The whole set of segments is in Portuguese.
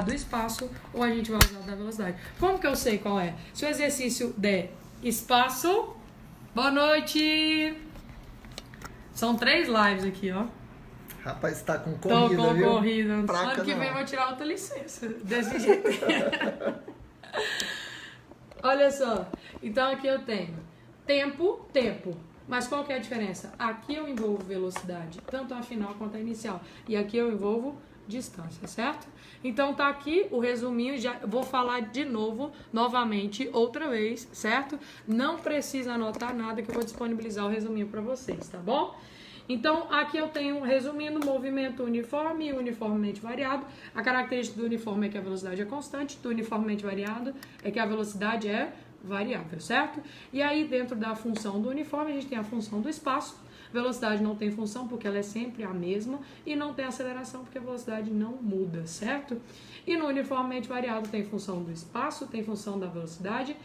do espaço ou a gente vai usar da velocidade. Como que eu sei qual é? Se o exercício der espaço... Boa noite! São 3 lives aqui, ó. Rapaz, tá com corrida, Tô com viu? corrida. Praca Ano que não. vem eu vou tirar outra licença. Desse jeito. Olha só. Então aqui eu tenho tempo. Mas qual que é a diferença? Aqui eu envolvo velocidade, tanto a final quanto a inicial. E aqui eu envolvo distância, certo? Então tá aqui o resuminho, já vou falar de novo, novamente, outra vez, certo? Não precisa anotar nada que eu vou disponibilizar o resuminho para vocês, tá bom? Então aqui eu tenho, resumindo, movimento uniforme e uniformemente variado. A característica do uniforme é que a velocidade é constante, do uniformemente variado é que a velocidade é variável, certo? E aí dentro da função do uniforme a gente tem a função do espaço. Velocidade não tem função porque ela é sempre a mesma e não tem aceleração porque a velocidade não muda, certo? E no uniformemente variado tem função do espaço, tem função da velocidade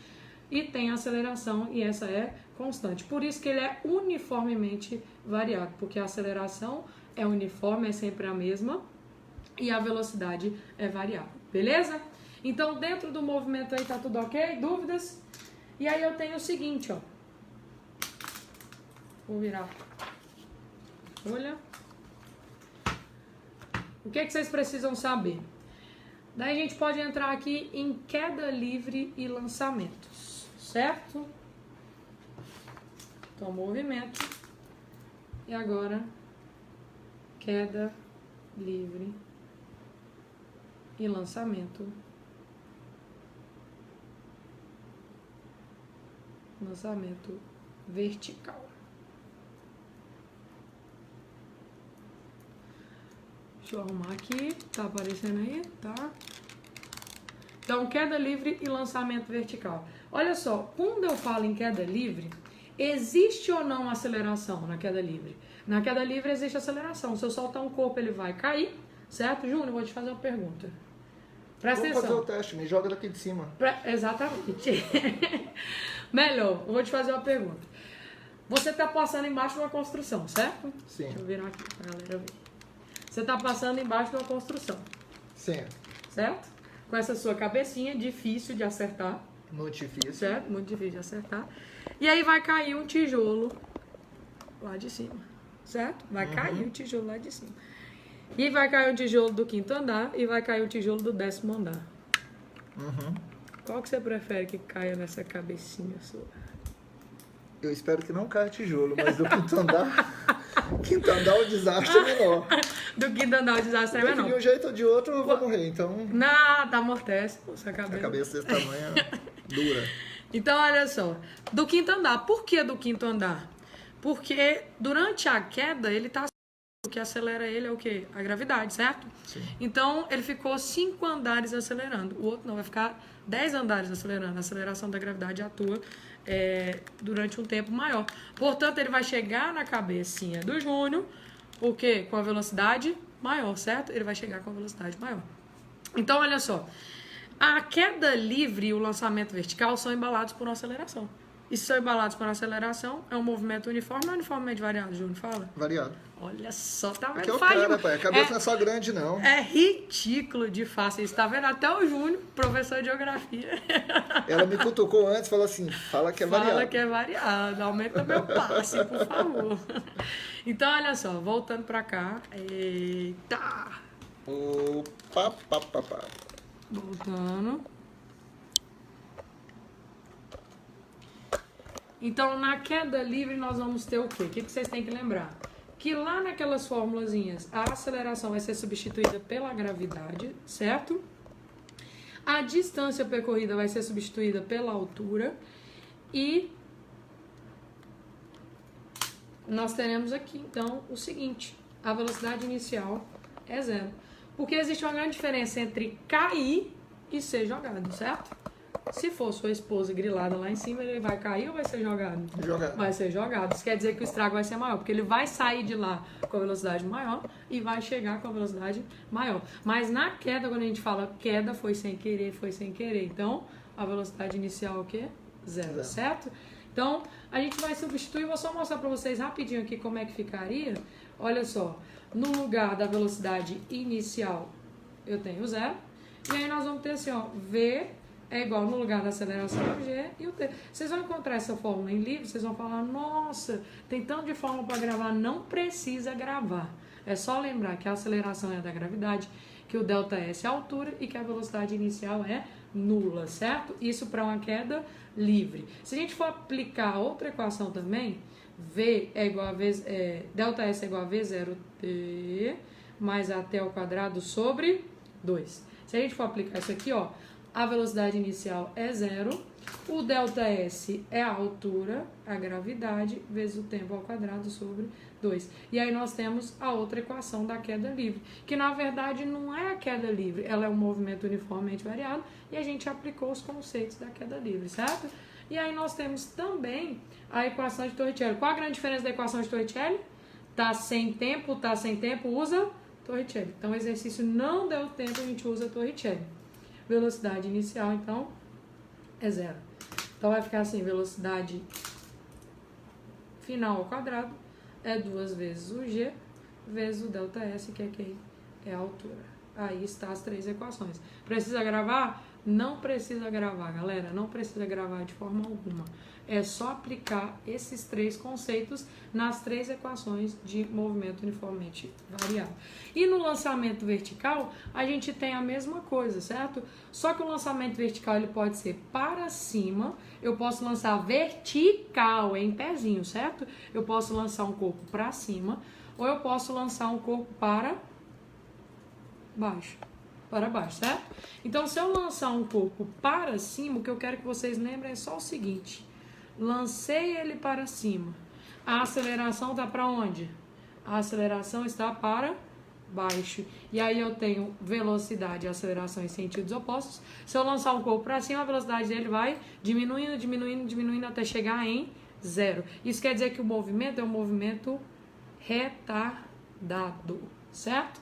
e tem aceleração e essa é constante. Por isso que ele é uniformemente variado, porque a aceleração é uniforme, é sempre a mesma e a velocidade é variável, beleza? Então dentro do movimento aí tá tudo ok? Dúvidas? E aí eu tenho o seguinte, ó. Vou virar folha. O que é que vocês precisam saber? Daí a gente pode entrar aqui em queda livre e lançamentos, certo? Então, movimento. E agora, queda livre e lançamento. Lançamento vertical. Deixa eu arrumar aqui, tá aparecendo aí, tá? Então, queda livre e lançamento vertical. Olha só, quando eu falo em queda livre, existe ou não aceleração na queda livre? Na queda livre existe aceleração. Se eu soltar um corpo, ele vai cair, certo? Júnior, vou te fazer uma pergunta. Presta atenção. Vamos fazer o teste, me joga daqui de cima. Exatamente. Melhor, eu vou te fazer uma pergunta. Você tá passando embaixo de uma construção, certo? Sim. Deixa eu virar aqui pra galera ver. Você tá passando embaixo de uma construção. Sim. Certo? Com essa sua cabecinha, difícil de acertar. Muito difícil. Certo? Muito difícil de acertar. E aí vai cair um tijolo lá de cima. Certo? Vai cair um tijolo lá de cima. E vai cair um tijolo do 5º andar e vai cair um tijolo do 10º andar. Qual que você prefere que caia nessa cabecinha sua? Eu espero que não caia tijolo, mas do quinto andar... Quinto andar o desastre é menor. Do 5º andar o desastre é menor. De um jeito ou de outro eu vou morrer, então... Nada, amortece. Essa A cabeça. cabeça desse tamanho é dura. Então, olha só. Do 5º andar. Por que do 5º andar? Porque durante a queda, ele tá... O que acelera ele é o quê? A gravidade, certo? Sim. Então, ele ficou 5 andares acelerando. O outro não, vai ficar 10 andares acelerando. A aceleração da gravidade atua durante um tempo maior. Portanto, ele vai chegar na cabecinha do Júnior, o quê? Com a velocidade maior, certo? Ele vai chegar com a velocidade maior. Então, olha só. A queda livre e o lançamento vertical são embalados por uma aceleração. E se são embalados por uma aceleração, é um movimento uniforme ou uniformemente variado, Júnior? Fala. Variado. Olha só, tá vendo? Aqui é o cara, pai. A cabeça não é só grande, não. É ridículo de fácil isso, tá vendo? Até o Júnior, professor de geografia. Ela me cutucou antes e falou assim, fala que é variado. Fala que é variado, aumenta meu passe, por favor. Então, olha só, voltando pra cá. Eita! Opa, pá, pá, pá. Voltando. Então, na queda livre, nós vamos ter o quê? O que vocês têm que lembrar? Que lá naquelas formulazinhas, a aceleração vai ser substituída pela gravidade, certo? A distância percorrida vai ser substituída pela altura. E nós teremos aqui, então, o seguinte. A velocidade inicial é 0. Porque existe uma grande diferença entre cair e ser jogado, certo? Se for sua esposa grilada lá em cima, ele vai cair ou vai ser jogado? Jogado. Vai ser jogado. Isso quer dizer que o estrago vai ser maior, porque ele vai sair de lá com a velocidade maior e vai chegar com a velocidade maior. Mas na queda, quando a gente fala queda, foi sem querer, foi sem querer. Então, a velocidade inicial é o quê? 0, certo? Então, a gente vai substituir, vou só mostrar para vocês rapidinho aqui como é que ficaria. Olha só, no lugar da velocidade inicial, eu tenho 0. E aí nós vamos ter assim, ó, V é igual no lugar da aceleração G e o T. Vocês vão encontrar essa fórmula em livro, vocês vão falar, nossa, tem tanto de fórmula para gravar, não precisa gravar. É só lembrar que a aceleração é da gravidade, que o ΔS é a altura e que a velocidade inicial é nula, certo? Isso para uma queda livre. Se a gente for aplicar outra equação também, V é igual a ΔS é igual a V0T mais AT ao quadrado sobre 2. Se a gente for aplicar isso aqui, ó, a velocidade inicial é 0, o ΔS é a altura, a gravidade, vezes o tempo ao quadrado sobre 2. E aí nós temos a outra equação da queda livre, que na verdade não é a queda livre, ela é um movimento uniformemente variado e a gente aplicou os conceitos da queda livre, certo? E aí nós temos também a equação de Torricelli. Qual a grande diferença da equação de Torricelli? Tá sem tempo, usa Torricelli. Então o exercício não deu tempo, a gente usa Torricelli. Velocidade inicial, então, é 0. Então vai ficar assim, velocidade final ao quadrado é 2 vezes o G vezes o ΔS, que é quem? É a altura. Aí está as 3 equações. Precisa gravar? Não precisa gravar, galera. Não precisa gravar de forma alguma. É só aplicar esses 3 conceitos nas 3 equações de movimento uniformemente variável. E no lançamento vertical, a gente tem a mesma coisa, certo? Só que o lançamento vertical ele pode ser para cima, eu posso lançar vertical, em pezinho, certo? Eu posso lançar um corpo para cima, ou eu posso lançar um corpo para baixo. Para baixo, certo? Então, se eu lançar um corpo para cima, o que eu quero que vocês lembrem é só o seguinte. Lancei ele para cima. A aceleração está para onde? A aceleração está para baixo. E aí eu tenho velocidade e aceleração em sentidos opostos. Se eu lançar um corpo para cima, a velocidade dele vai diminuindo, diminuindo, diminuindo até chegar em 0. Isso quer dizer que o movimento é um movimento retardado, certo?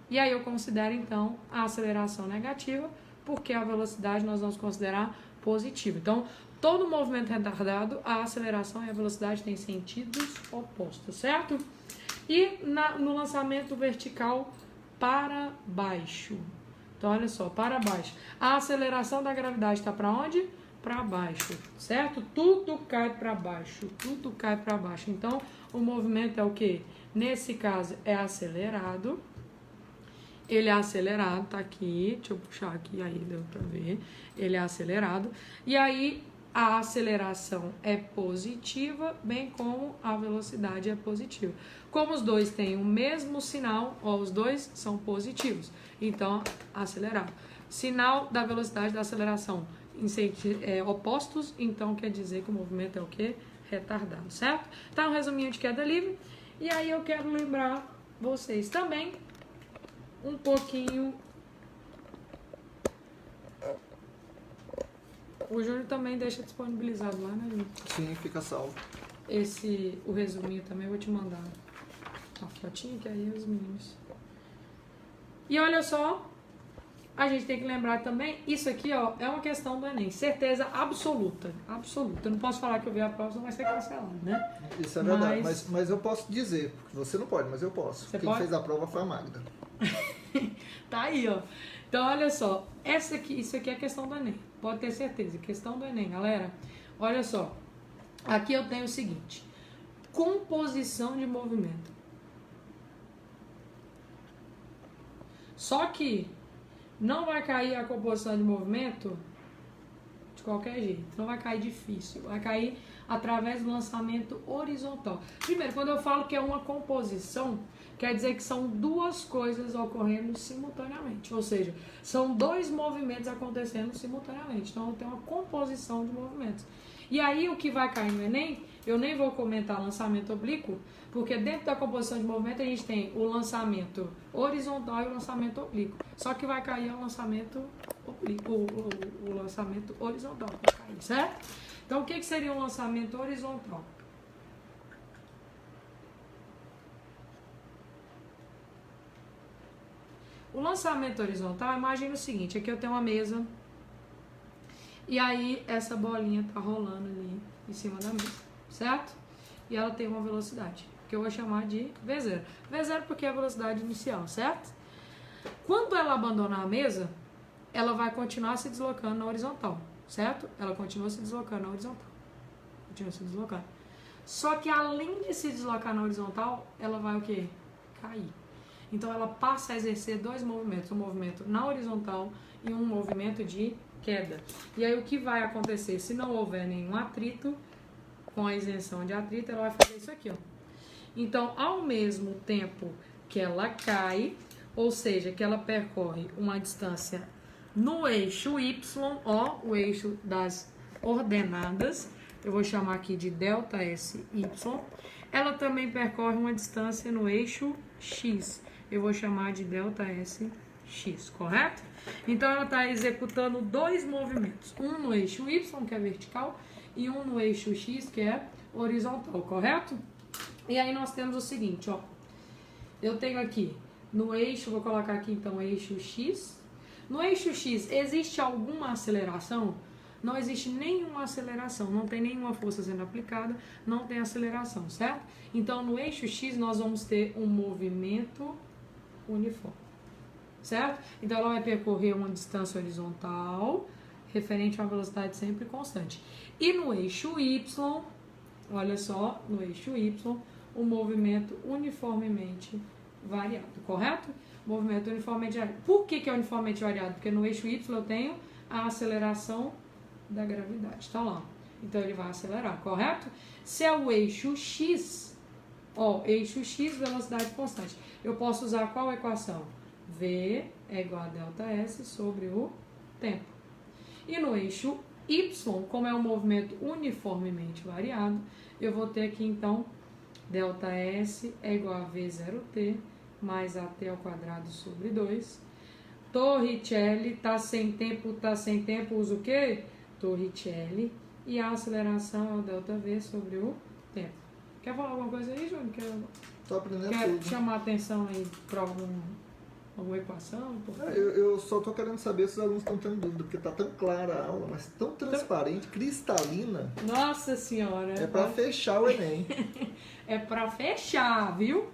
E aí eu considero, então, a aceleração negativa, porque a velocidade nós vamos considerar positiva. Então, todo movimento retardado, a aceleração e a velocidade têm sentidos opostos, certo? E no lançamento vertical para baixo. Então, olha só, para baixo. A aceleração da gravidade está para onde? Para baixo, certo? Tudo cai para baixo, tudo cai para baixo. Então, o movimento é o quê? Nesse caso, é acelerado. Ele é acelerado, tá aqui, deixa eu puxar aqui, aí deu pra ver. Ele é acelerado. E aí, a aceleração é positiva, bem como a velocidade é positiva. Como os dois têm o mesmo sinal, ó, os dois são positivos. Então, acelerado. Sinal da velocidade da aceleração em sentidos opostos, então quer dizer que o movimento é o quê? Retardado, certo? Tá um resuminho de queda livre. E aí eu quero lembrar vocês também um pouquinho. O Júnior também deixa disponibilizado lá, né, Júnior? Sim, fica salvo. O resuminho também eu vou te mandar. Uma fotinha que aí os meninos. E olha só, a gente tem que lembrar também, isso aqui, ó, é uma questão do Enem. Certeza absoluta. Absoluta. Eu não posso falar que eu vi a prova, senão vai ser cancelado, né? Isso é verdade, mas eu posso dizer. Você não pode, mas eu posso. Você Quem pode? fez a prova foi a Magda. Tá aí, ó. Então, olha só. Isso aqui é questão do Enem. Pode ter certeza. Questão do Enem, galera. Olha só. Aqui eu tenho o seguinte. Composição de movimento. Só que não vai cair a composição de movimento de qualquer jeito. Não vai cair difícil. Vai cair através do lançamento horizontal. Primeiro, quando eu falo que é uma composição, quer dizer que são duas coisas ocorrendo simultaneamente. Ou seja, são dois movimentos acontecendo simultaneamente. Então, tem uma composição de movimentos. E aí, o que vai cair no Enem, eu nem vou comentar lançamento oblíquo, porque dentro da composição de movimento a gente tem o lançamento horizontal e o lançamento oblíquo. Só que vai cair o lançamento oblíquo, o lançamento horizontal, vai cair, certo? Então, o que seria um lançamento horizontal? O lançamento horizontal, imagina o seguinte, aqui eu tenho uma mesa e aí essa bolinha tá rolando ali em cima da mesa, certo? E ela tem uma velocidade, que eu vou chamar de V0. V0 porque é a velocidade inicial, certo? Quando ela abandonar a mesa, ela vai continuar se deslocando na horizontal, certo? Ela continua se deslocando na horizontal. Continua se deslocando. Só que além de se deslocar na horizontal, ela vai o quê? Cair. Então ela passa a exercer dois movimentos, um movimento na horizontal e um movimento de queda. E aí o que vai acontecer? Se não houver nenhum atrito, com a isenção de atrito, ela vai fazer isso aqui, ó. Então, ao mesmo tempo que ela cai, ou seja, que ela percorre uma distância no eixo Y, ó, o eixo das ordenadas, eu vou chamar aqui de delta SY, ela também percorre uma distância no eixo X, eu vou chamar de delta SX, correto? Então, ela está executando dois movimentos, um no eixo Y, que é vertical, e um no eixo X, que é horizontal, correto? E aí nós temos o seguinte, ó, eu tenho aqui no eixo, vou colocar aqui então eixo X. No eixo X, existe alguma aceleração? Não existe nenhuma aceleração, não tem nenhuma força sendo aplicada, não tem aceleração, certo? Então, no eixo X, nós vamos ter um movimento uniforme, certo? Então, ela vai percorrer uma distância horizontal, referente a uma velocidade sempre constante. E no eixo Y, olha só, no eixo Y, o movimento uniformemente variado, correto? Movimento uniformemente variado. Por que é uniformemente variado? Porque no eixo Y eu tenho a aceleração da gravidade, tá lá. Então ele vai acelerar, correto? Se é o eixo X, ó, eixo X, velocidade constante. Eu posso usar qual equação? V é igual a delta S sobre o tempo. E no eixo Y, como é um movimento uniformemente variado, eu vou ter aqui então delta S é igual a V0T mais AT ao quadrado sobre 2. Torricelli tá sem tempo, usa o quê? Torricelli. E a aceleração é o delta V sobre o tempo. Quer falar alguma coisa aí, Júnior? Tô aprendendo Quer tudo. chamar a atenção aí para alguma equação? Eu só tô querendo saber se os alunos estão tendo dúvida, porque tá tão clara a aula, mas tão transparente, cristalina. Nossa Senhora! É para fechar o Enem. É para fechar, viu?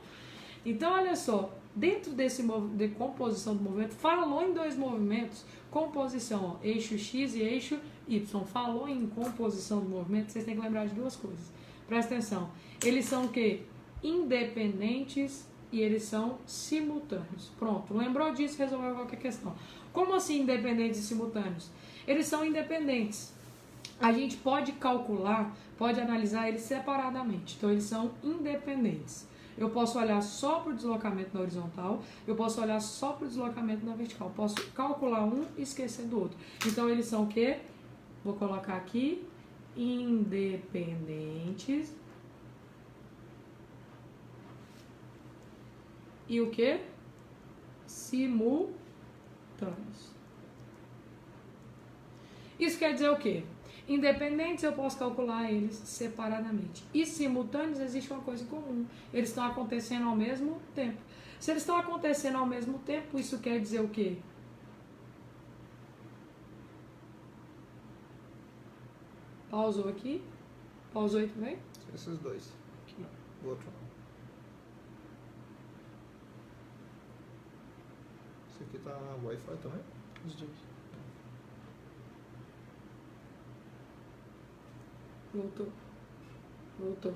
Então, olha só, dentro desse de composição do movimento, falou em dois movimentos, composição, ó, eixo X e eixo Y. Falou em composição do movimento, vocês têm que lembrar de duas coisas. Presta atenção. Eles são o quê? Independentes e eles são simultâneos. Pronto, lembrou disso, resolveu qualquer questão. Como assim independentes e simultâneos? Eles são independentes. A gente pode calcular, pode analisar eles separadamente. Então, eles são independentes. Eu posso olhar só para o deslocamento na horizontal, eu posso olhar só para o deslocamento na vertical. Posso calcular um e esquecer do outro. Então, eles são o quê? Vou colocar aqui, independentes. E o quê? Simultâneos. Isso quer dizer o quê? Independentes eu posso calcular eles separadamente. E simultâneos existe uma coisa em comum. Eles estão acontecendo ao mesmo tempo. Se eles estão acontecendo ao mesmo tempo, isso quer dizer o quê? Pausou aqui. Pausou aí também? Esses dois. Aqui. O outro não. Esse aqui tá Wi-Fi também? Os dois. Voltou. Voltou.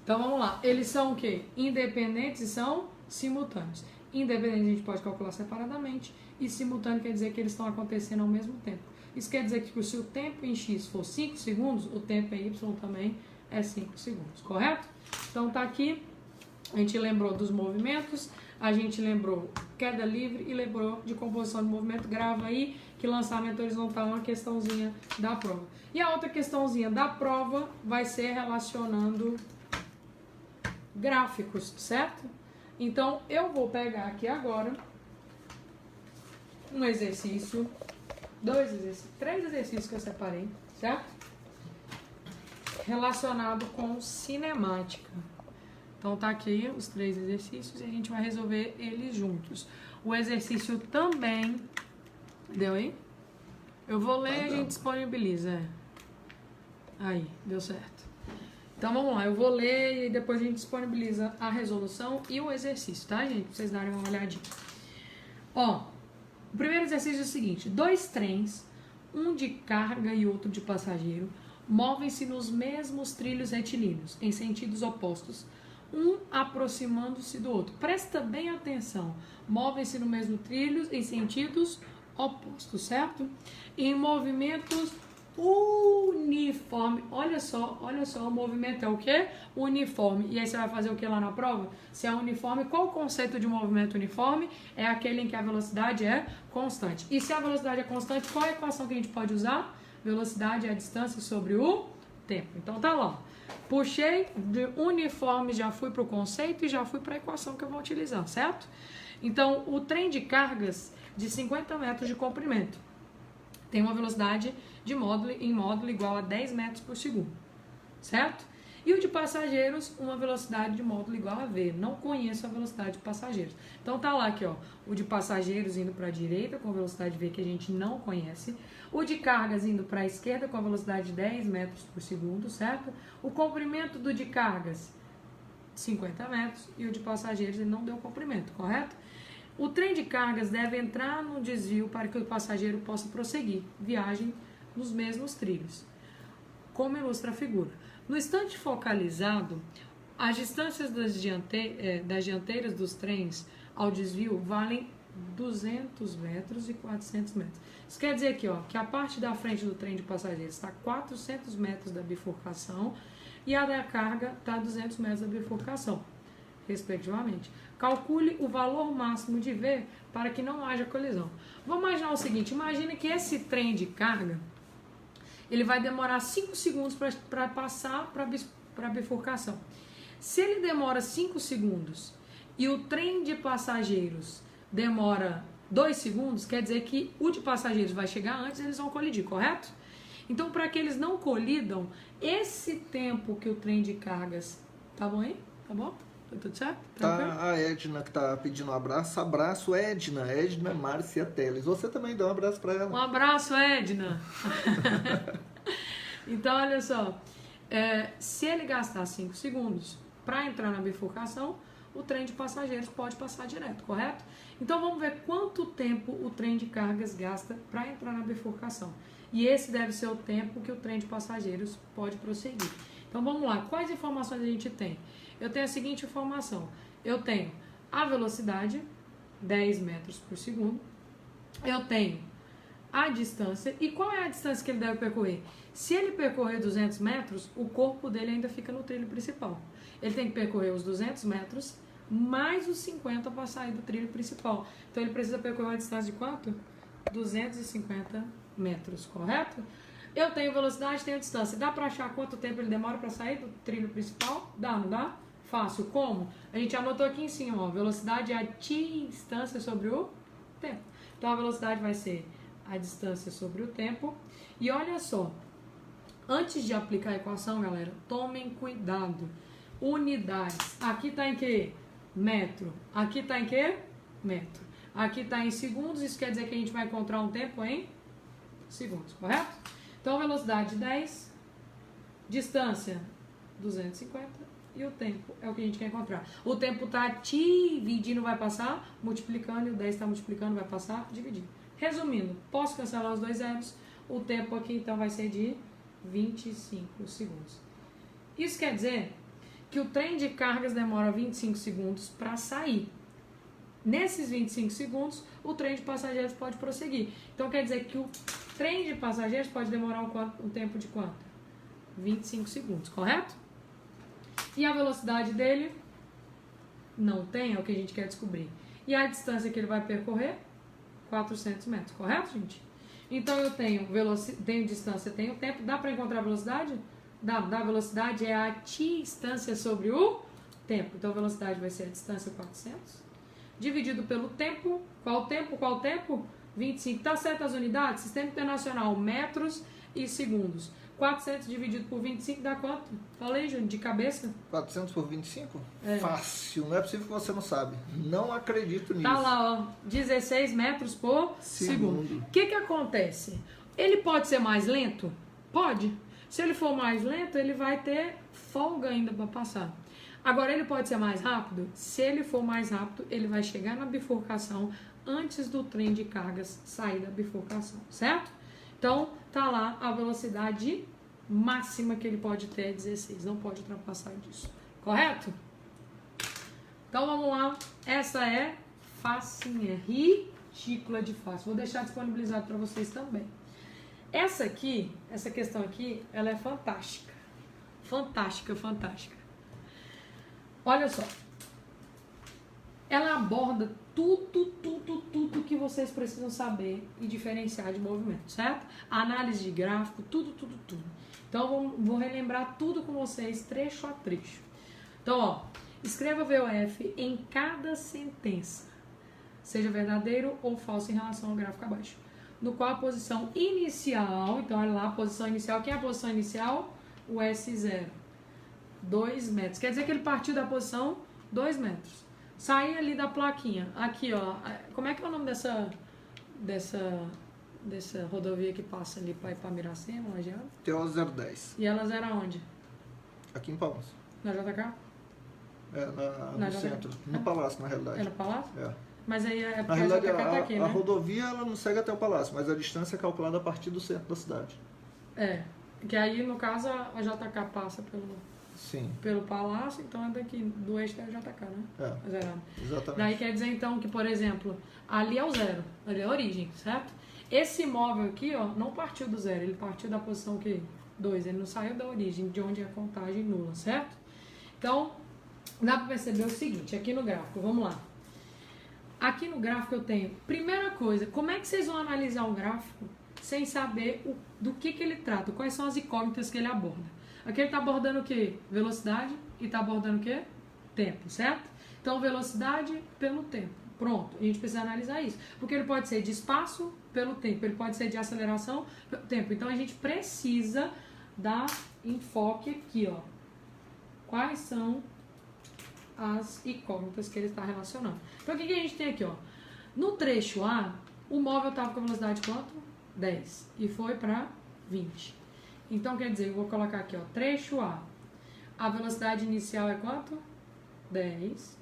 Então vamos lá. Eles são o quê? Independentes e são simultâneos. Independentes a gente pode calcular separadamente. E simultâneo quer dizer que eles estão acontecendo ao mesmo tempo. Isso quer dizer que se o tempo em X for 5 segundos, o tempo em Y também é 5 segundos, correto? Então tá aqui. A gente lembrou dos movimentos. A gente lembrou queda livre e lembrou de composição de movimento. Grava aí que lançamento horizontal é uma questãozinha da prova. E a outra questãozinha da prova vai ser relacionando gráficos, certo? Então, eu vou pegar aqui agora um exercício, três exercícios que eu separei, certo? Relacionado com cinemática. Então, tá aqui os três exercícios e a gente vai resolver eles juntos. O exercício também... Deu aí? Eu vou ler e a gente disponibiliza. Aí, deu certo. Então, vamos lá. Eu vou ler e depois a gente disponibiliza a resolução e o exercício, tá, gente? Pra vocês darem uma olhadinha. Ó, O primeiro exercício é o seguinte: 2 trens, um de carga e outro de passageiro, movem-se nos mesmos trilhos retilíneos, em sentidos opostos, um aproximando-se do outro. Presta bem atenção. Movem-se no mesmo trilho em sentidos opostos, certo? Em movimentos uniforme. Olha só, o movimento é o quê? Uniforme. E aí você vai fazer o que lá na prova? Se é uniforme, qual o conceito de movimento uniforme? É aquele em que a velocidade é constante. E se a velocidade é constante, qual é a equação que a gente pode usar? Velocidade é a distância sobre o tempo. Então tá lá. Puxei de uniforme, já fui para o conceito e já fui para a equação que eu vou utilizar, certo? Então, o trem de cargas de 50 metros de comprimento tem uma velocidade em módulo igual a 10 metros por segundo, certo? E o de passageiros, uma velocidade de módulo igual a V. Não conheço a velocidade de passageiros. Então tá lá aqui, ó, o de passageiros indo para a direita com velocidade V que a gente não conhece. O de cargas indo para a esquerda com a velocidade de 10 metros por segundo, certo? O comprimento do de cargas, 50 metros. E o de passageiros, ele não deu comprimento, correto? O trem de cargas deve entrar no desvio para que o passageiro possa prosseguir viagem nos mesmos trilhos, como ilustra a figura. No instante focalizado, as distâncias das dianteiras dos trens ao desvio valem 200 metros e 400 metros. Isso quer dizer aqui, ó, que a parte da frente do trem de passageiros está a 400 metros da bifurcação e a da carga está a 200 metros da bifurcação, respectivamente. Calcule o valor máximo de V para que não haja colisão. Vamos imaginar o seguinte: imagine que esse trem de carga ele vai demorar 5 segundos para passar para a bifurcação. Se ele demora 5 segundos e o trem de passageiros demora 2 segundos, quer dizer que o de passageiros vai chegar antes e eles vão colidir, correto? Então, para que eles não colidam, esse tempo que o trem de cargas... Tá bom aí? Tá bom? Tá tudo certo? Tá a Edna que tá pedindo um abraço. Abraço, Edna. Edna Márcia Teles. Você também dá um abraço para ela. Um abraço, Edna. Então, olha só. Se ele gastar 5 segundos para entrar na bifurcação, o trem de passageiros pode passar direto, correto? Então, vamos ver quanto tempo o trem de cargas gasta para entrar na bifurcação. E esse deve ser o tempo que o trem de passageiros pode prosseguir. Então, vamos lá. Quais informações a gente tem? Eu tenho a seguinte informação. Eu tenho a velocidade, 10 metros por segundo. Eu tenho a distância. E qual é a distância que ele deve percorrer? Se ele percorrer 200 metros, o corpo dele ainda fica no trilho principal. Ele tem que percorrer os 200 metros mais os 50 para sair do trilho principal. Então, ele precisa percorrer uma distância de quanto? 250 metros, correto? Eu tenho velocidade, tenho distância. Dá para achar quanto tempo ele demora para sair do trilho principal? Dá, não dá? Fácil. Como? A gente anotou aqui em cima, ó. Velocidade é a distância sobre o tempo. Então, a velocidade vai ser a distância sobre o tempo. E olha só, antes de aplicar a equação, galera, tomem cuidado. Unidades. Aqui está em quê? Metro. Aqui está em quê? Metro. Aqui está em segundos. Isso quer dizer que a gente vai encontrar um tempo em segundos, correto? Então, velocidade 10, distância 250 e o tempo é o que a gente quer encontrar. O tempo está dividindo, vai passar, multiplicando, e o 10 está multiplicando, vai passar, dividindo. Resumindo, posso cancelar os 2 zeros, o tempo aqui então vai ser de 25 segundos. Isso quer dizer que o trem de cargas demora 25 segundos para sair. Nesses 25 segundos, o trem de passageiros pode prosseguir. Então, quer dizer que o trem de passageiros pode demorar um tempo de quanto? 25 segundos, correto? E a velocidade dele? Não tem, é o que a gente quer descobrir. E a distância que ele vai percorrer? 400 metros, correto, gente? Então, eu tenho distância, tenho tempo. Dá para encontrar a velocidade? Dá. A velocidade é a distância sobre o tempo. Então, a velocidade vai ser a distância 400. Dividido pelo tempo. Qual tempo? 25. Tá certo as unidades? Sistema Internacional, metros e segundos. 400 dividido por 25 dá quanto? Falei, Júnior, de cabeça? 400 por 25? É. Fácil. Não é possível que você não sabe. Não acredito nisso. Tá lá, ó. 16 metros por segundo. O que acontece? Ele pode ser mais lento? Pode. Se ele for mais lento, ele vai ter folga ainda para passar. Agora, ele pode ser mais rápido? Se ele for mais rápido, ele vai chegar na bifurcação antes do trem de cargas sair da bifurcação, certo? Então, tá lá a velocidade máxima que ele pode ter é 16, não pode ultrapassar disso, correto? Então, vamos lá. Essa é facinha, ridícula de fácil. Vou deixar disponibilizado para vocês também. Essa aqui, essa questão aqui, ela é fantástica. Fantástica, fantástica. Olha só. Ela aborda tudo que vocês precisam saber e diferenciar de movimento, certo? Análise de gráfico, tudo. Então, vou relembrar tudo com vocês, trecho a trecho. Então, ó, escreva VOF em cada sentença, seja verdadeiro ou falso em relação ao gráfico abaixo, no qual a posição inicial, então olha lá, a posição inicial, quem é a posição inicial? O S0, 2 metros, quer dizer que ele partiu da posição 2 metros, saiu ali da plaquinha, aqui ó, como é que é o nome dessa rodovia que passa ali para Ipamiracema, Lajeado? TO 010. E elas eram onde? Aqui em Palmas. Na JK? No centro, no Palácio, na realidade. É no Palácio? É. Mas aí é Na porque a JK realidade, tá aqui, né? a rodovia ela não segue até o Palácio, mas a distância é calculada a partir do centro da cidade. É, que aí no caso a JK passa Sim. pelo Palácio, então é daqui, do eixo da JK, né? É, Zerado. exatamente. Daí quer dizer então que, por exemplo, ali é o zero, ali é a origem, certo? Esse imóvel aqui, ó, não partiu do zero, ele partiu da posição que 2, ele não saiu da origem, de onde é a contagem nula, certo? Então, dá para perceber o seguinte, aqui no gráfico, vamos lá. Aqui no gráfico eu tenho, primeira coisa, como é que vocês vão analisar um gráfico sem saber do que ele trata, quais são as incógnitas que ele aborda? Aqui ele está abordando o quê? Velocidade e está abordando o quê? Tempo, certo? Então, velocidade pelo tempo. Pronto, a gente precisa analisar isso. Porque ele pode ser de espaço pelo tempo, ele pode ser de aceleração pelo tempo. Então, a gente precisa dar enfoque aqui, ó. Quais são as incógnitas que ele está relacionando. Então, o que a gente tem aqui, ó? No trecho A, o móvel estava com a velocidade quanto? 10. E foi para 20. Então, quer dizer, eu vou colocar aqui, ó, trecho A. A velocidade inicial é quanto? 10.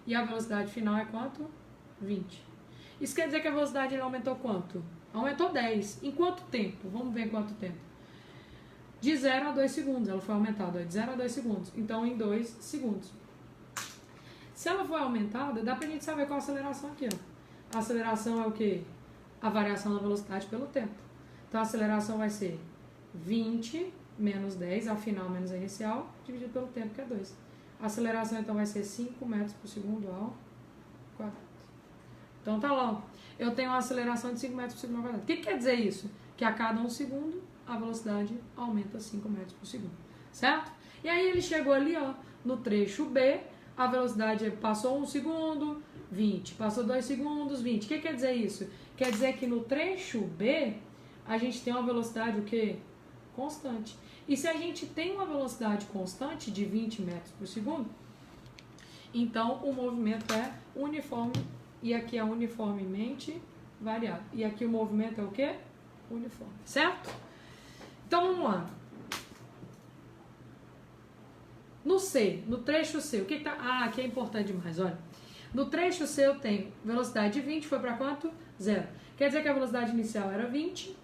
E a velocidade final é quanto? 20. Isso quer dizer que a velocidade ele aumentou quanto? Aumentou 10. Em quanto tempo? Vamos ver em quanto tempo. De 0 a 2 segundos. Ela foi aumentada, de 0 a 2 segundos. Então, em 2 segundos. Se ela for aumentada, dá pra gente saber qual a aceleração aqui, ó. A aceleração é o quê? A variação da velocidade pelo tempo. Então, a aceleração vai ser 20 menos 10, a final menos a inicial, dividido pelo tempo, que é 2. A aceleração, então, vai ser 5 metros por segundo ao quadrado. Então, tá lá. Eu tenho uma aceleração de 5 metros por segundo ao quadrado. O que quer dizer isso? Que a cada 1 segundo, a velocidade aumenta 5 metros por segundo. Certo? E aí, ele chegou ali, ó, no trecho B, a velocidade passou 1 segundo, 20. Passou 2 segundos, 20. O que quer dizer isso? Quer dizer que no trecho B, a gente tem uma velocidade, o quê? Constante. E se a gente tem uma velocidade constante de 20 metros por segundo, então o movimento é uniforme, e aqui é uniformemente variável. E aqui o movimento é o quê? Uniforme, certo? Então vamos lá. No C, no trecho C, o que tá... Ah, aqui é importante demais, olha. No trecho C eu tenho velocidade de 20, foi para quanto? 0. Quer dizer que a velocidade inicial era 20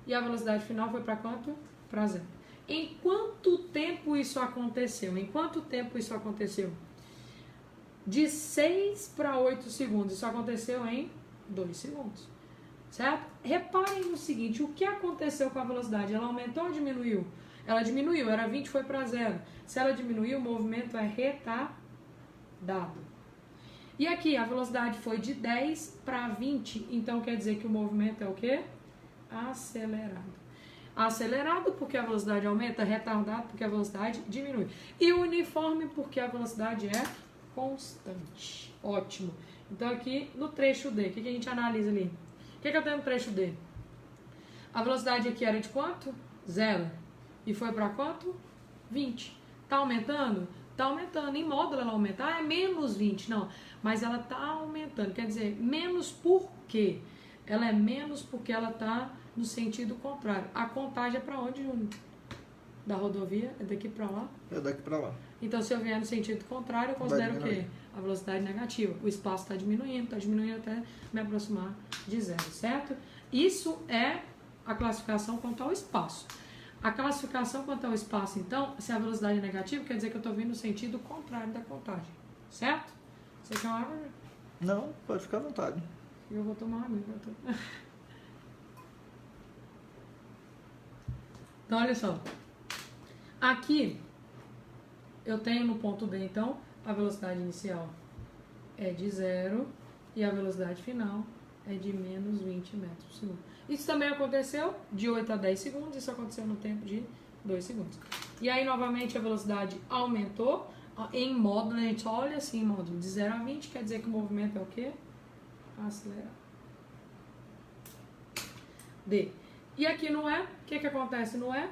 e a velocidade final foi para quanto? Para 0. Em quanto tempo isso aconteceu? Em quanto tempo isso aconteceu? De 6 para 8 segundos. Isso aconteceu em 2 segundos. Certo? Reparem no seguinte, o que aconteceu com a velocidade? Ela aumentou ou diminuiu? Ela diminuiu, era 20, foi para 0. Se ela diminuiu, o movimento é retardado. E aqui, a velocidade foi de 10 para 20, então quer dizer que o movimento é o quê? Acelerado. Acelerado porque a velocidade aumenta, retardado porque a velocidade diminui. E uniforme porque a velocidade é constante. Ótimo. Então aqui no trecho D, o que a gente analisa ali? O que eu tenho no trecho D? A velocidade aqui era de quanto? 0. E foi para quanto? 20. Tá aumentando? Tá aumentando. Em módulo ela aumenta. Ah, é menos 20. Não. Mas ela tá aumentando. Quer dizer, menos por quê? Ela é menos porque ela tá no sentido contrário. A contagem é para onde, Júnior? Da rodovia? É daqui para lá? É daqui para lá. Então, se eu vier no sentido contrário, eu considero o quê? a velocidade negativa. O espaço está diminuindo até me aproximar de zero, certo? Isso é a classificação quanto ao espaço. A classificação quanto ao espaço, então, se a velocidade é negativa, quer dizer que eu estou vindo no sentido contrário da contagem, certo? Você quer uma água? Não, pode ficar à vontade. Eu vou tomar uma água. Então, olha só. Aqui, eu tenho no ponto D, então, a velocidade inicial é de 0 e a velocidade final é de menos 20 metros por segundo. Isso também aconteceu de 8 a 10 segundos, isso aconteceu no tempo de 2 segundos. E aí, novamente, a velocidade aumentou em módulo, a gente olha assim, módulo de 0 a 20, quer dizer que o movimento é o quê? Acelerar. D. E aqui no E, o que acontece no E?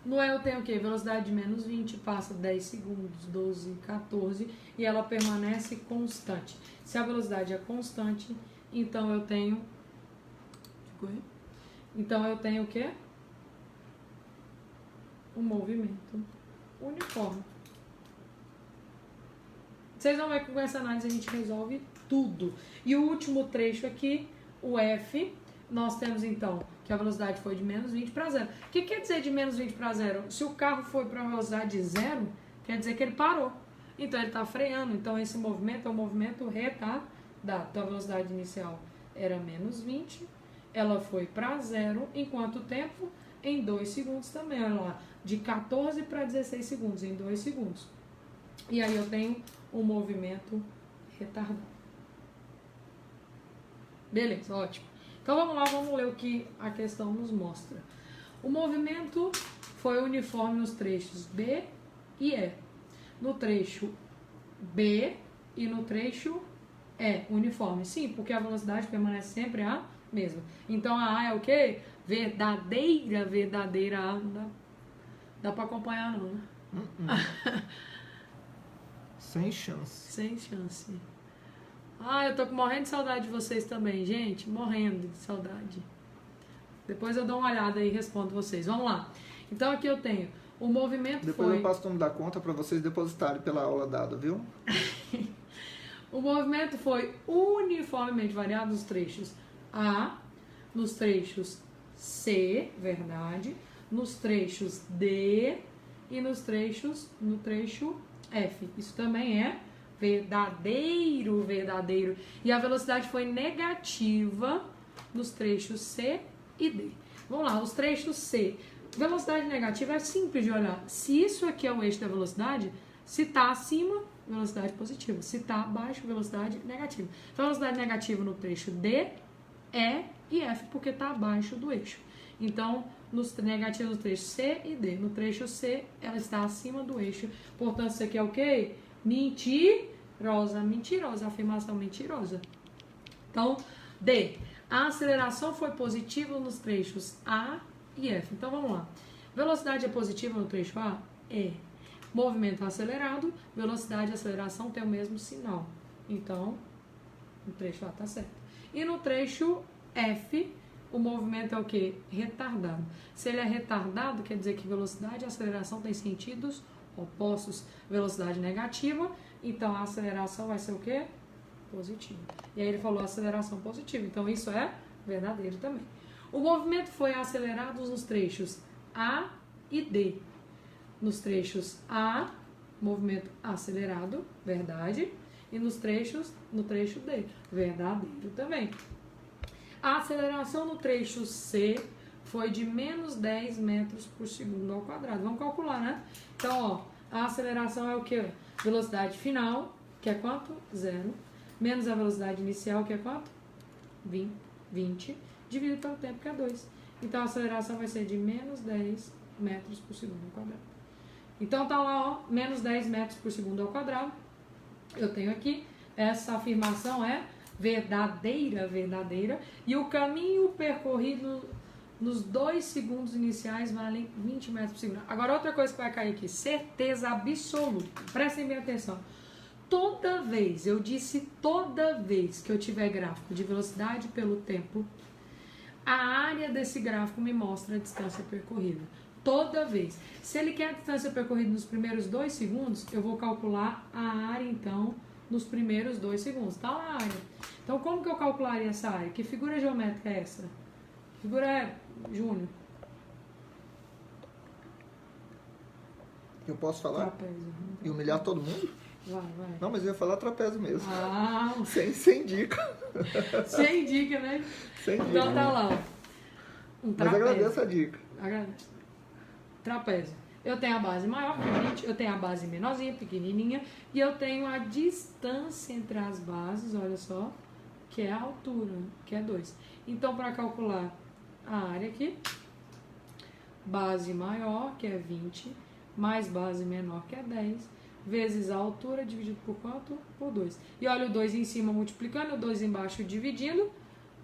No E eu tenho o quê? Velocidade de menos 20, passa 10 segundos, 12, 14, e ela permanece constante. Se a velocidade é constante, então eu tenho... Então eu tenho o quê? Um movimento uniforme. Vocês vão ver que com essa análise a gente resolve tudo. E o último trecho aqui, o F, nós temos então que a velocidade foi de menos 20 para 0. O que quer dizer de menos 20 para 0? Se o carro foi para uma velocidade de 0, quer dizer que ele parou. Então ele está freando. Então esse movimento é um movimento retardado. Então a velocidade inicial era menos 20, ela foi para 0, enquanto o tempo em 2 segundos também. Olha lá, de 14 para 16 segundos, em 2 segundos. E aí eu tenho um movimento retardado. Beleza, ótimo. Então vamos lá, vamos ler o que a questão nos mostra. O movimento foi uniforme nos trechos B e E. No trecho B e no trecho E, uniforme. Sim, porque a velocidade permanece sempre a mesma. Então a A é o quê? Verdadeira A. Não dá pra acompanhar não, né? Sem chance. Sem chance. Ah, eu tô morrendo de saudade de vocês também, gente. Morrendo de saudade. Depois eu dou uma olhada e respondo vocês. Vamos lá. Então aqui eu tenho o movimento Depois foi... eu passo o nome da conta para vocês depositarem pela aula dada, viu? O movimento foi uniformemente variado nos trechos A, nos trechos C, verdade, nos trechos D e no trecho F. Isso também é verdadeiro. E a velocidade foi negativa nos trechos C e D. Vamos lá, os trechos C. Velocidade negativa é simples de olhar. Se isso aqui é o eixo da velocidade, se está acima, velocidade positiva. Se está abaixo, velocidade negativa. Então, velocidade negativa no trecho D, E e F, porque está abaixo do eixo. Então, nos negativos no trecho C e D. No trecho C, ela está acima do eixo. Portanto, isso aqui é o quê? Mentirosa, afirmação mentirosa. Então, D. A aceleração foi positiva nos trechos A e F. Então, vamos lá. Velocidade é positiva no trecho A? É. Movimento acelerado, velocidade e aceleração tem o mesmo sinal. Então, no trecho A está certo. E no trecho F, o movimento é o quê? Retardado. Se ele é retardado, quer dizer que velocidade e aceleração têm sentidos opostos. Velocidade negativa, então a aceleração vai ser o quê? Positiva. E aí ele falou aceleração positiva, então isso é verdadeiro também. O movimento foi acelerado nos trechos A e D. Nos trechos A, movimento acelerado, verdade. E no trecho D, verdadeiro também. A aceleração no trecho C foi de menos 10 metros por segundo ao quadrado. Vamos calcular, né? Então, ó, a aceleração é o quê? Velocidade final, que é quanto? 0. Menos a velocidade inicial, que é quanto? 20. Dividido pelo tempo, que é 2. Então, a aceleração vai ser de menos 10 metros por segundo ao quadrado. Então, tá lá, ó, menos 10 metros por segundo ao quadrado. Eu tenho aqui, essa afirmação é verdadeira. E o caminho percorrido nos 2 segundos iniciais vale 20 metros por segundo. Agora, outra coisa que vai cair aqui, certeza absoluta. Prestem bem atenção. Toda vez que eu tiver gráfico de velocidade pelo tempo, a área desse gráfico me mostra a distância percorrida. Toda vez. Se ele quer a distância percorrida nos primeiros 2 segundos, eu vou calcular a área, então, nos primeiros 2 segundos. Tá lá a área. Então, como que eu calcularia essa área? Que figura geométrica é essa? Que figura é, Júnior? Eu posso falar? Trapézio. E humilhar todo mundo? Vai. Não, mas eu ia falar trapézio mesmo. Ah, Sem dica. sem dica, né? Sem dica. Então tá lá, ó. Um Mas trapézio. agradeço a dica. Agradeço. Trapézio. Eu tenho a base maior, que é 20, eu tenho a base menorzinha, pequenininha, e eu tenho a distância entre as bases, olha só, que é a altura, que é 2. Então, para calcular a área aqui, base maior, que é 20, mais base menor, que é 10, vezes a altura, dividido por quanto? Por 2. E olha o 2 em cima multiplicando, o 2 embaixo dividindo,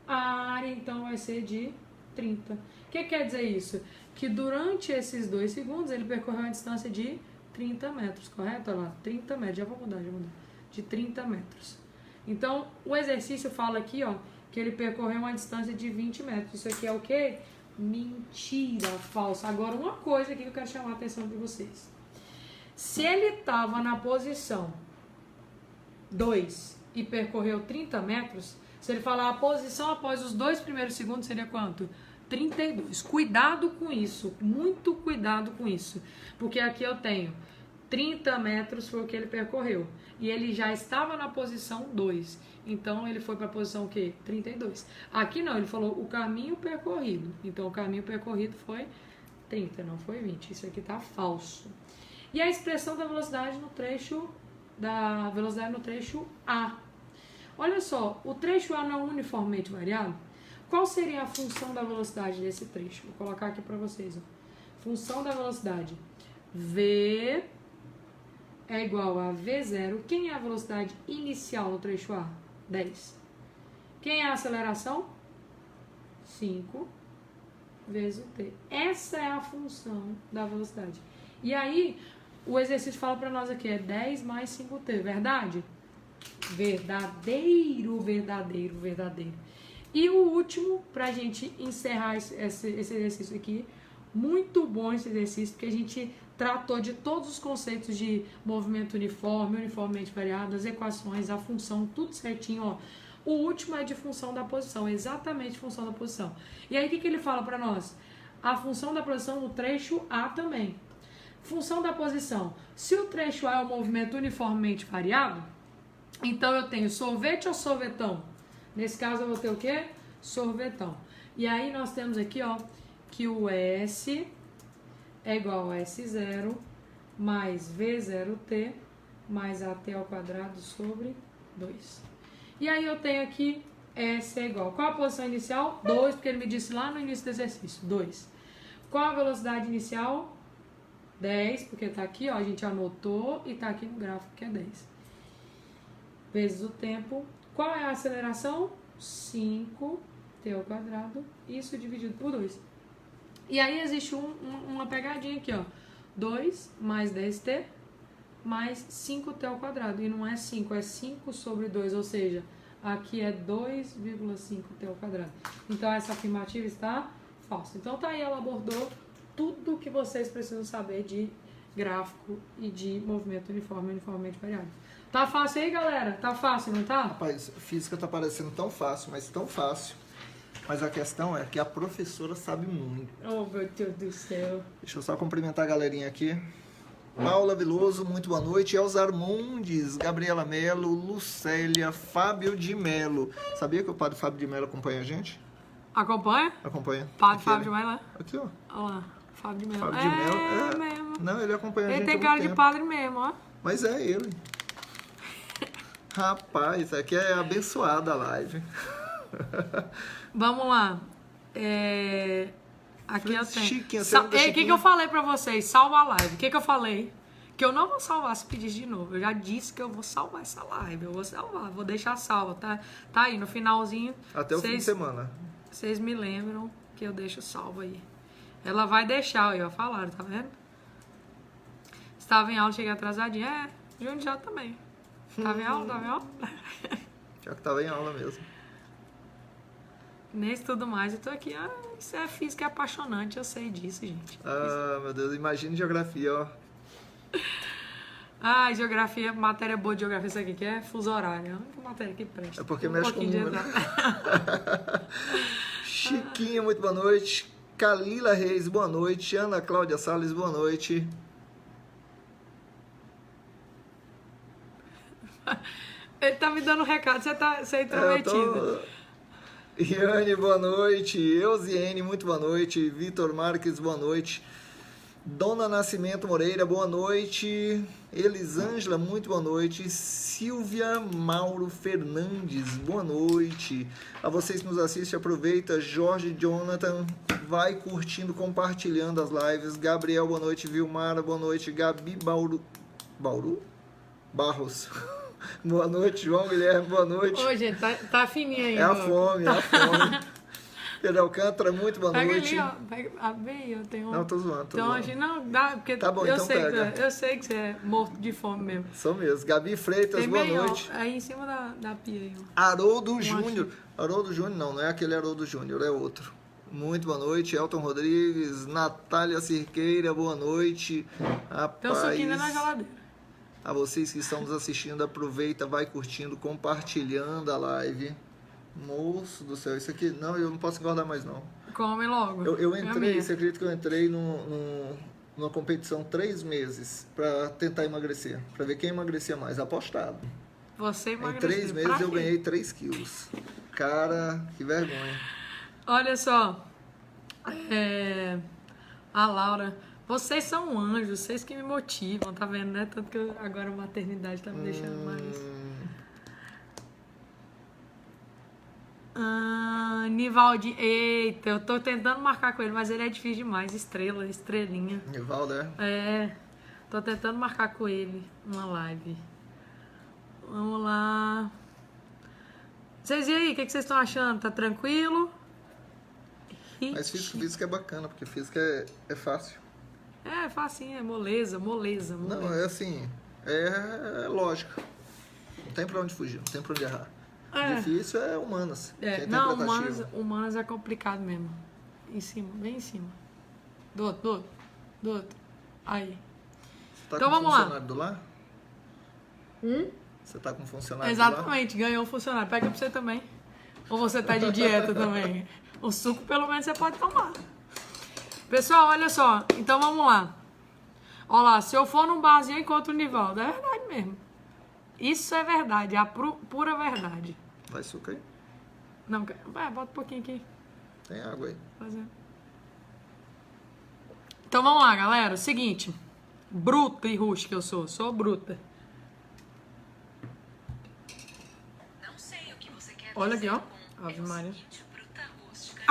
a área, então, vai ser de 30. O que quer dizer isso? Que durante esses 2 segundos ele percorreu uma distância de 30 metros, correto? Olha lá, 30 metros, já vou mudar. De 30 metros. Então, o exercício fala aqui, ó, que ele percorreu uma distância de 20 metros. Isso aqui é o quê? Mentira, falso. Agora, uma coisa aqui que eu quero chamar a atenção de vocês. Se ele estava na posição 2 e percorreu 30 metros, se ele falar a posição após os 2 primeiros segundos, seria quanto? 32. Cuidado com isso, muito cuidado com isso, porque aqui eu tenho 30 metros foi o que ele percorreu, e ele já estava na posição 2, então ele foi para a posição o quê? 32. Aqui não, ele falou o caminho percorrido, então o caminho percorrido foi 30, não foi 20, isso aqui tá falso. E a expressão da velocidade no trecho A. Olha só, o trecho A não é uniformemente variado? Qual seria a função da velocidade desse trecho? Vou colocar aqui para vocês. Ó. Função da velocidade. V é igual a V0. Quem é a velocidade inicial no trecho A? 10. Quem é a aceleração? 5 vezes o T. Essa é a função da velocidade. E aí, o exercício fala para nós aqui, é 10 mais 5T. Verdade? Verdadeiro. E o último, pra gente encerrar esse exercício aqui, muito bom esse exercício, porque a gente tratou de todos os conceitos de movimento uniforme, uniformemente variado, as equações, a função, tudo certinho, ó. O último é de função da posição, exatamente função da posição. E aí, o que ele fala pra nós? A função da posição no trecho A também. Função da posição. Se o trecho A é um movimento uniformemente variado, então eu tenho sorvete ou sorvetão? Nesse caso eu vou ter o quê? Sorvetão. E aí nós temos aqui, ó, que o S é igual a S0 mais V0T mais AT ao quadrado sobre 2. E aí eu tenho aqui S é igual. Qual a posição inicial? 2, porque ele me disse lá no início do exercício. 2. Qual a velocidade inicial? 10, porque tá aqui, ó, a gente anotou e tá aqui no gráfico que é 10. Vezes o tempo. Qual é a aceleração? 5t ao quadrado, isso dividido por 2. E aí existe uma pegadinha aqui, ó. 2 mais 10t mais 5t ao quadrado. E não é 5, é 5 sobre 2, ou seja, aqui é 2,5t ao quadrado. Então essa afirmativa está falsa. Então tá aí, ela abordou tudo que vocês precisam saber de gráfico e de movimento uniforme, uniformemente variado. Tá fácil aí, galera? Tá fácil, não tá? Rapaz, física tá parecendo tão fácil, mas tão fácil. Mas a questão é que a professora sabe muito. Oh, meu Deus do céu. Deixa eu só cumprimentar a galerinha aqui. Paula Veloso, muito boa noite. Elzar Mundes, Gabriela Melo, Lucélia, Fábio de Melo. Sabia que o padre Fábio de Melo acompanha a gente? Acompanha? Acompanha. Padre Aqui, Fábio de Melo, é? Aqui, ó. Olha lá, Fábio de Melo. Fábio de Melo, é mesmo. Não, ele acompanha a gente Ele tem há muito cara de tempo. padre mesmo, ó. Mas é ele. Rapaz, aqui é abençoada a live. Vamos lá. Aqui eu tenho. Chiquinha, O que eu falei pra vocês? Salva a live. O que eu falei? Que eu não vou salvar se pedir de novo. Eu já disse que eu vou salvar essa live. Eu vou salvar, vou deixar salva, tá? Tá aí, no finalzinho. Até o fim de semana. Vocês me lembram que eu deixo salvo aí. Ela vai deixar, aí, ó. Falaram, tá vendo? Estava em aula, cheguei atrasadinha. Júnior já também. Tava em aula, tava em aula? Já que tava em aula mesmo. Nesse tudo mais, eu tô aqui. Isso é física, é apaixonante, eu sei disso, gente. Ah, meu Deus, imagine geografia, ó. Ah, geografia, matéria boa de geografia, isso aqui que é fuso horário. É a única matéria que presta. É porque mexe com o número. Chiquinha, muito boa noite. Kalila Reis, boa noite. Ana Cláudia Salles, boa noite. Ele tá me dando um recado, você é intrometido. Iane, boa noite. Eusiene, muito boa noite. Vitor Marques, boa noite. Dona Nascimento Moreira, boa noite. Elisângela, muito boa noite. Silvia Mauro Fernandes, boa noite. A vocês que nos assistem, aproveita. Jorge Jonathan, vai curtindo, compartilhando as lives. Gabriel, boa noite. Vilmara, boa noite. Gabi Barros. Boa noite, João Guilherme, boa noite. Ô, gente, tá fininha aí. É a fome, é a fome. Pedro Alcântara, muito boa noite. Pega ali, ó. Pega a veia, eu tenho... Não, tô zoando, então, hoje não dá, porque tá bom, eu, então sei pega. eu sei que você é morto de fome mesmo. Sou mesmo. Gabi Freitas, Tem boa bem, noite. Ó, aí em cima da pia aí, ó. Haroldo Júnior. Haroldo Júnior, não é aquele Haroldo Júnior, é outro. Muito boa noite. Elton Rodrigues, Natália Cirqueira, boa noite. Rapaz, tem um suquinho na geladeira. A vocês que estão nos assistindo, aproveita, vai curtindo, compartilhando a live. Moço do céu, isso aqui, não, eu não posso engordar mais não. Come logo. Eu entrei, você acredita que eu entrei numa competição 3 meses pra tentar emagrecer, pra ver quem emagrecia mais, apostado. Você emagreceu. Em 3 meses eu ganhei 3 quilos. Cara, que vergonha. Olha só, a Laura, vocês são anjos, vocês que me motivam, tá vendo, né? Tanto que agora a maternidade tá me deixando mais... Nivaldi, eita, eu tô tentando marcar com ele, mas ele é difícil demais. Estrelinha. Nivaldo, é? É, tô tentando marcar com ele uma live. Vamos lá. Vocês e aí, o que vocês estão achando? Tá tranquilo? Mas física é bacana, porque física é fácil. É facinho, é moleza. Não, é assim, é lógica. Não tem pra onde fugir, não tem pra onde errar. Difícil é humanas. Não, humanas é complicado mesmo. Em cima, bem em cima. Do outro. Aí. Você tá então com vamos funcionário lá. do lar? Você tá com funcionário Exatamente, ganhou um funcionário. Pega pra você também. Ou você tá de dieta também? O suco pelo menos você pode tomar. Pessoal, olha só. Então vamos lá. Olha lá, se eu for num barzinho eu encontro o Nivaldo. É verdade mesmo. Isso é verdade, é a pura verdade. Vai suco aí? Não, bota um pouquinho aqui. Tem água aí. Fazendo. Então vamos lá, galera. Seguinte. Bruta e rústica eu sou bruta. Não sei o que você quer olha dizer aqui, ó. com Ave Maria. seguinte, bruta rústica.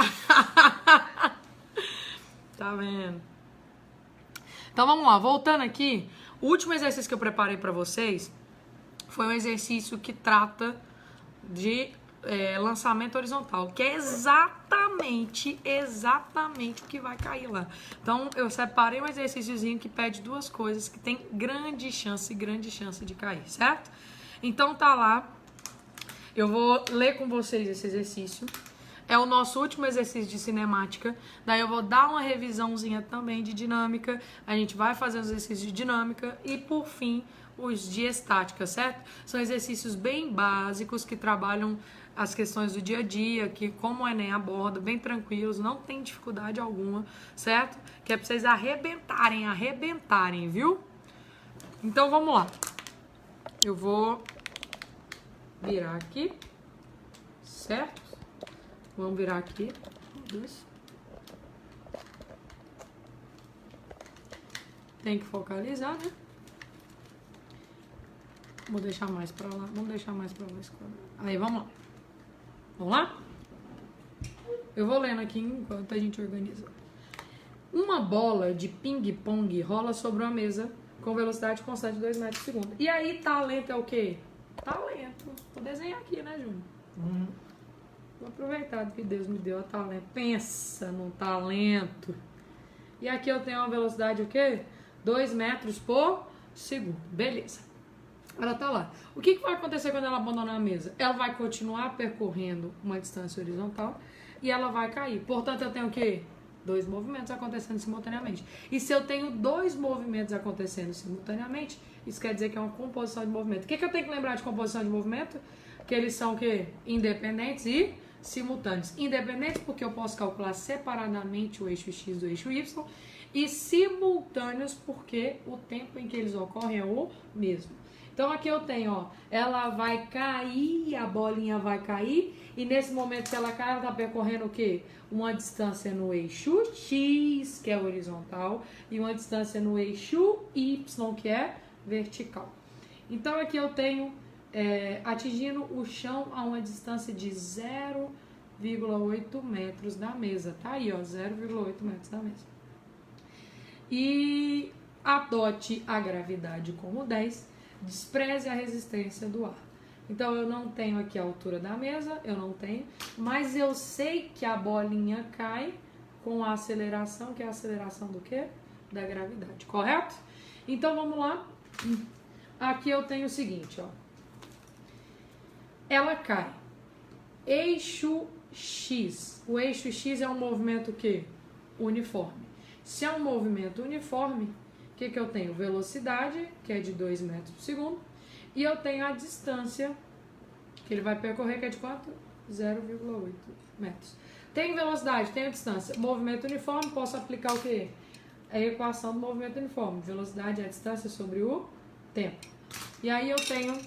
Tá vendo? Então vamos lá, voltando aqui. O último exercício que eu preparei pra vocês foi um exercício que trata de lançamento horizontal, que é exatamente o que vai cair lá. Então eu separei um exercíciozinho que pede 2 coisas que tem grande chance de cair, certo? Então tá lá, eu vou ler com vocês esse exercício. É o nosso último exercício de cinemática. Daí eu vou dar uma revisãozinha também de dinâmica. A gente vai fazer os exercícios de dinâmica e por fim os de estática, certo? São exercícios bem básicos que trabalham as questões do dia a dia, que como o Enem aborda, bem tranquilos, não tem dificuldade alguma, certo? Que é pra vocês arrebentarem, viu? Então vamos lá. Eu vou virar aqui, certo? Vamos virar aqui. 2. Tem que focalizar, né? Vou deixar mais pra lá. Vamos deixar mais pra lá. Aí, vamos lá. Vamos lá? Eu vou lendo aqui enquanto a gente organiza. Uma bola de ping-pong rola sobre uma mesa com velocidade constante de 2 metros por segundo. E aí, talento é o quê? Talento. Vou desenhar aqui, né, Júnior? Vou aproveitar que Deus me deu a talento. Pensa no talento. E aqui eu tenho uma velocidade o quê? 2 metros por segundo. Beleza. Ela tá lá. O que vai acontecer quando ela abandonar a mesa? Ela vai continuar percorrendo uma distância horizontal e ela vai cair. Portanto, eu tenho o quê? 2 movimentos acontecendo simultaneamente. E se eu tenho 2 movimentos acontecendo simultaneamente, isso quer dizer que é uma composição de movimento. O que eu tenho que lembrar de composição de movimento? Que eles são o quê? Independentes e simultâneos. Independentes porque eu posso calcular separadamente o eixo X do eixo Y, e simultâneos porque o tempo em que eles ocorrem é o mesmo. Então aqui eu tenho, ó, ela vai cair, a bolinha vai cair, e nesse momento que ela cai, ela está percorrendo o quê? Uma distância no eixo X, que é horizontal, e uma distância no eixo Y, que é vertical. Então aqui eu tenho atingindo o chão a uma distância de 0,8 metros da mesa. Tá aí, ó, 0,8 metros da mesa. E adote a gravidade como 10, despreze a resistência do ar. Então eu não tenho aqui a altura da mesa, eu não tenho, mas eu sei que a bolinha cai com a aceleração, que é a aceleração do quê? Da gravidade, correto? Então vamos lá. Aqui eu tenho o seguinte, ó. Ela cai. Eixo X. O eixo X é um movimento que uniforme. Se é um movimento uniforme, o que eu tenho? Velocidade, que é de 2 metros por segundo, e eu tenho a distância que ele vai percorrer, que é de quanto? 0,8 metros. Tem velocidade, tem a distância. Movimento uniforme, posso aplicar o quê? A equação do movimento uniforme. Velocidade é a distância sobre o tempo. E aí eu tenho...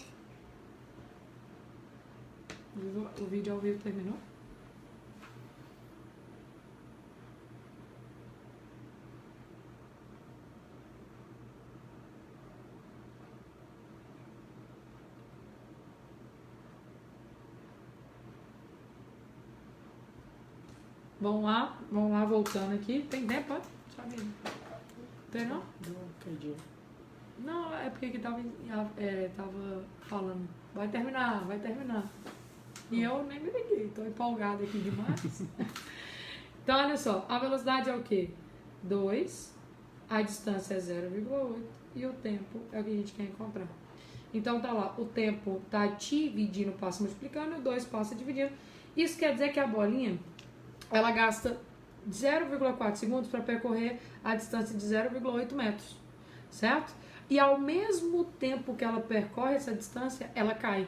O vídeo ao vivo terminou? Vamos lá, voltando aqui. Tem tempo, sabe? Tem não? Entendi. Não, é porque que tava falando. Vai terminar. E eu nem me liguei, tô empolgada aqui demais. Então, olha só, a velocidade é o quê? 2, a distância é 0,8 e o tempo é o que a gente quer encontrar. Então, tá lá, o tempo tá dividindo, passa multiplicando, e o 2 passa dividindo. Isso quer dizer que a bolinha, ela gasta 0,4 segundos para percorrer a distância de 0,8 metros, certo? E ao mesmo tempo que ela percorre essa distância, ela cai.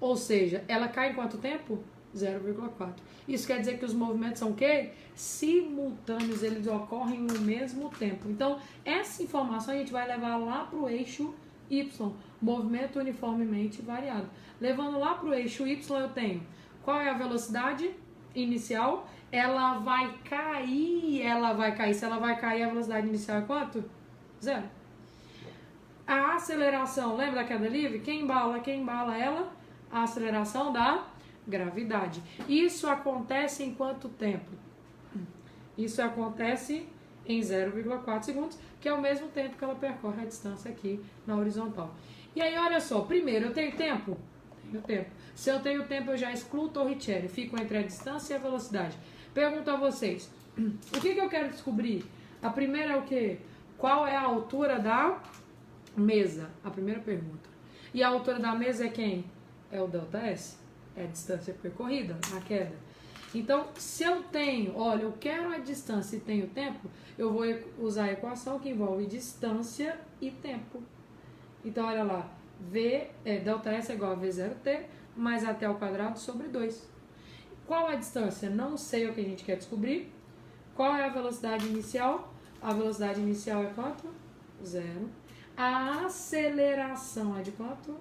Ou seja, ela cai em quanto tempo? 0,4. Isso quer dizer que os movimentos são o quê? Simultâneos, eles ocorrem no mesmo tempo. Então, essa informação a gente vai levar lá para o eixo Y, movimento uniformemente variado. Levando lá para o eixo Y, eu tenho qual é a velocidade inicial? Ela vai cair. Se ela vai cair, a velocidade inicial é quanto? 0. A aceleração, lembra da queda livre? Quem embala ela? A aceleração da gravidade. Isso acontece em quanto tempo? Isso acontece em 0,4 segundos, que é o mesmo tempo que ela percorre a distância aqui na horizontal. E aí, olha só, primeiro, eu tenho tempo? Tenho tempo. Se eu tenho tempo, eu já excluo Torricelli, fico entre a distância e a velocidade. Pergunto a vocês, o que eu quero descobrir? A primeira é o quê? Qual é a altura da mesa? A primeira pergunta. E a altura da mesa é quem? É o ΔS, é a distância percorrida, na queda. Então, se eu tenho, olha, eu quero a distância e tenho tempo, eu vou usar a equação que envolve distância e tempo. Então, olha lá, ΔS é igual a V0T mais AT ao quadrado sobre 2. Qual a distância? Não sei o que a gente quer descobrir. Qual é a velocidade inicial? A velocidade inicial é quanto? 0. A aceleração é de quanto?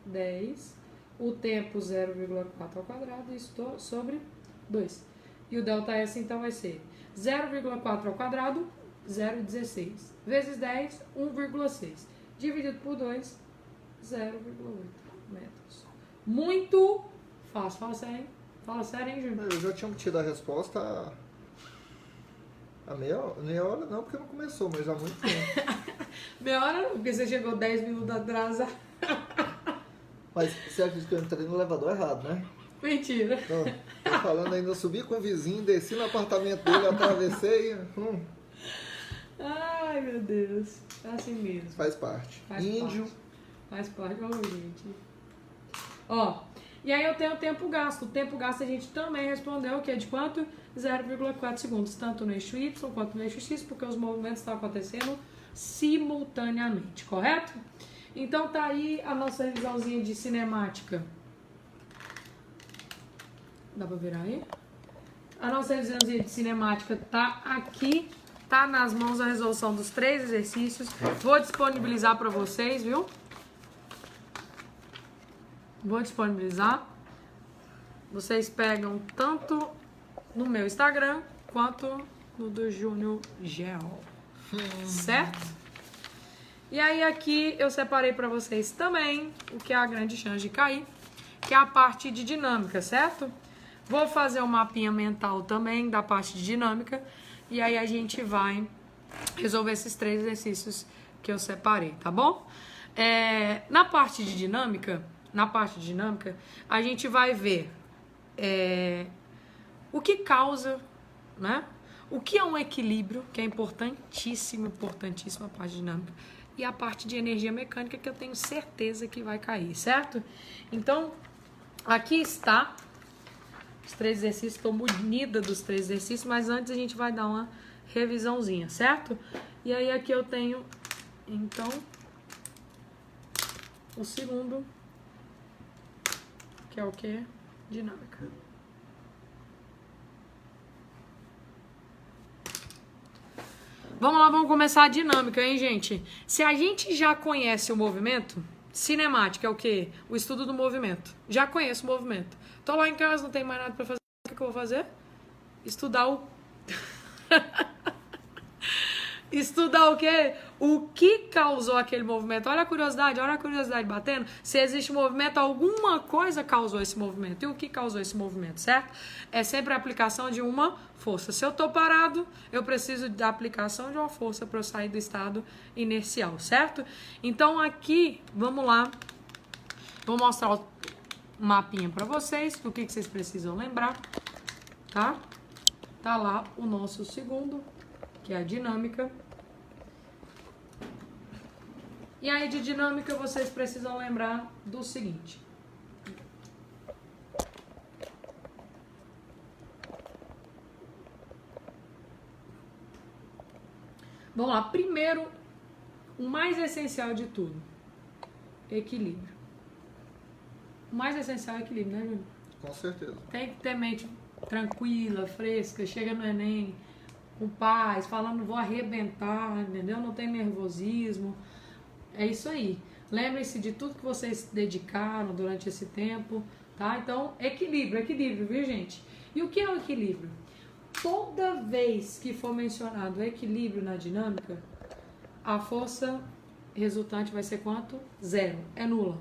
10. O tempo 0,4 ao quadrado, estou sobre 2. E o ΔS então vai ser 0,4 ao quadrado, 0,16. Vezes 10, 1,6. Dividido por 2, 0,8 metros. Muito fácil. Fala sério, hein, Júnior? Eu já tinha tido a resposta há meia hora, não, porque não começou, mas há muito tempo. Meia hora não, porque você chegou 10 minutos atrasado. Mas você acredita que eu entrei no elevador errado, né? Mentira. Não, tô falando ainda, eu subi com o vizinho, desci no apartamento dele, atravessei. Ai, meu Deus. É assim mesmo. Faz parte. Faz Índio. Faz parte. Ô, gente. Ó, E aí eu tenho o tempo gasto. O tempo gasto a gente também respondeu que é de quanto? 0,4 segundos, tanto no eixo Y quanto no eixo X, porque os movimentos estão acontecendo simultaneamente, correto? Então tá aí a nossa revisãozinha de cinemática. Dá pra virar aí? A nossa revisãozinha de cinemática tá aqui, tá nas mãos a resolução dos 3 exercícios. Vou disponibilizar para vocês, viu? Vou disponibilizar. Vocês pegam tanto no meu Instagram quanto no do Júnior Gel. Certo? E aí aqui eu separei para vocês também o que é a grande chance de cair, que é a parte de dinâmica, certo? Vou fazer um mapinha mental também da parte de dinâmica e aí a gente vai resolver esses 3 exercícios que eu separei, tá bom? Na parte de dinâmica, a gente vai ver o que causa, né? O que é um equilíbrio, que é importantíssimo a parte dinâmica. E a parte de energia mecânica, que eu tenho certeza que vai cair, certo? Então, aqui está os 3 exercícios. Estou munida dos 3 exercícios, mas antes a gente vai dar uma revisãozinha, certo? E aí aqui eu tenho, então, o segundo, que é o que? Dinâmica. Vamos lá, vamos começar a dinâmica, hein, gente? Se a gente já conhece o movimento, cinemática é o quê? O estudo do movimento. Já conheço o movimento. Tô lá em casa, não tem mais nada pra fazer. O que eu vou fazer? Estudar o... Estudar o quê? O que causou aquele movimento. Olha a curiosidade batendo. Se existe movimento, alguma coisa causou esse movimento. E o que causou esse movimento, certo? É sempre a aplicação de uma força. Se eu tô parado, eu preciso da aplicação de uma força para eu sair do estado inercial, certo? Então aqui, vamos lá. Vou mostrar o mapinha para vocês, do que vocês precisam lembrar, tá? Tá lá o nosso segundo, que é a dinâmica. E aí de dinâmica vocês precisam lembrar do seguinte. Vamos lá, primeiro, o mais essencial de tudo, equilíbrio. O mais essencial é equilíbrio, né, Júnior? Com certeza. Tem que ter mente tranquila, fresca, chega no Enem com paz, falando vou arrebentar, entendeu? Não tem nervosismo. É isso aí. Lembrem-se de tudo que vocês dedicaram durante esse tempo, tá? Então, equilíbrio, viu, gente? E o que é o equilíbrio? Toda vez que for mencionado equilíbrio na dinâmica, a força resultante vai ser quanto? 0. É nula.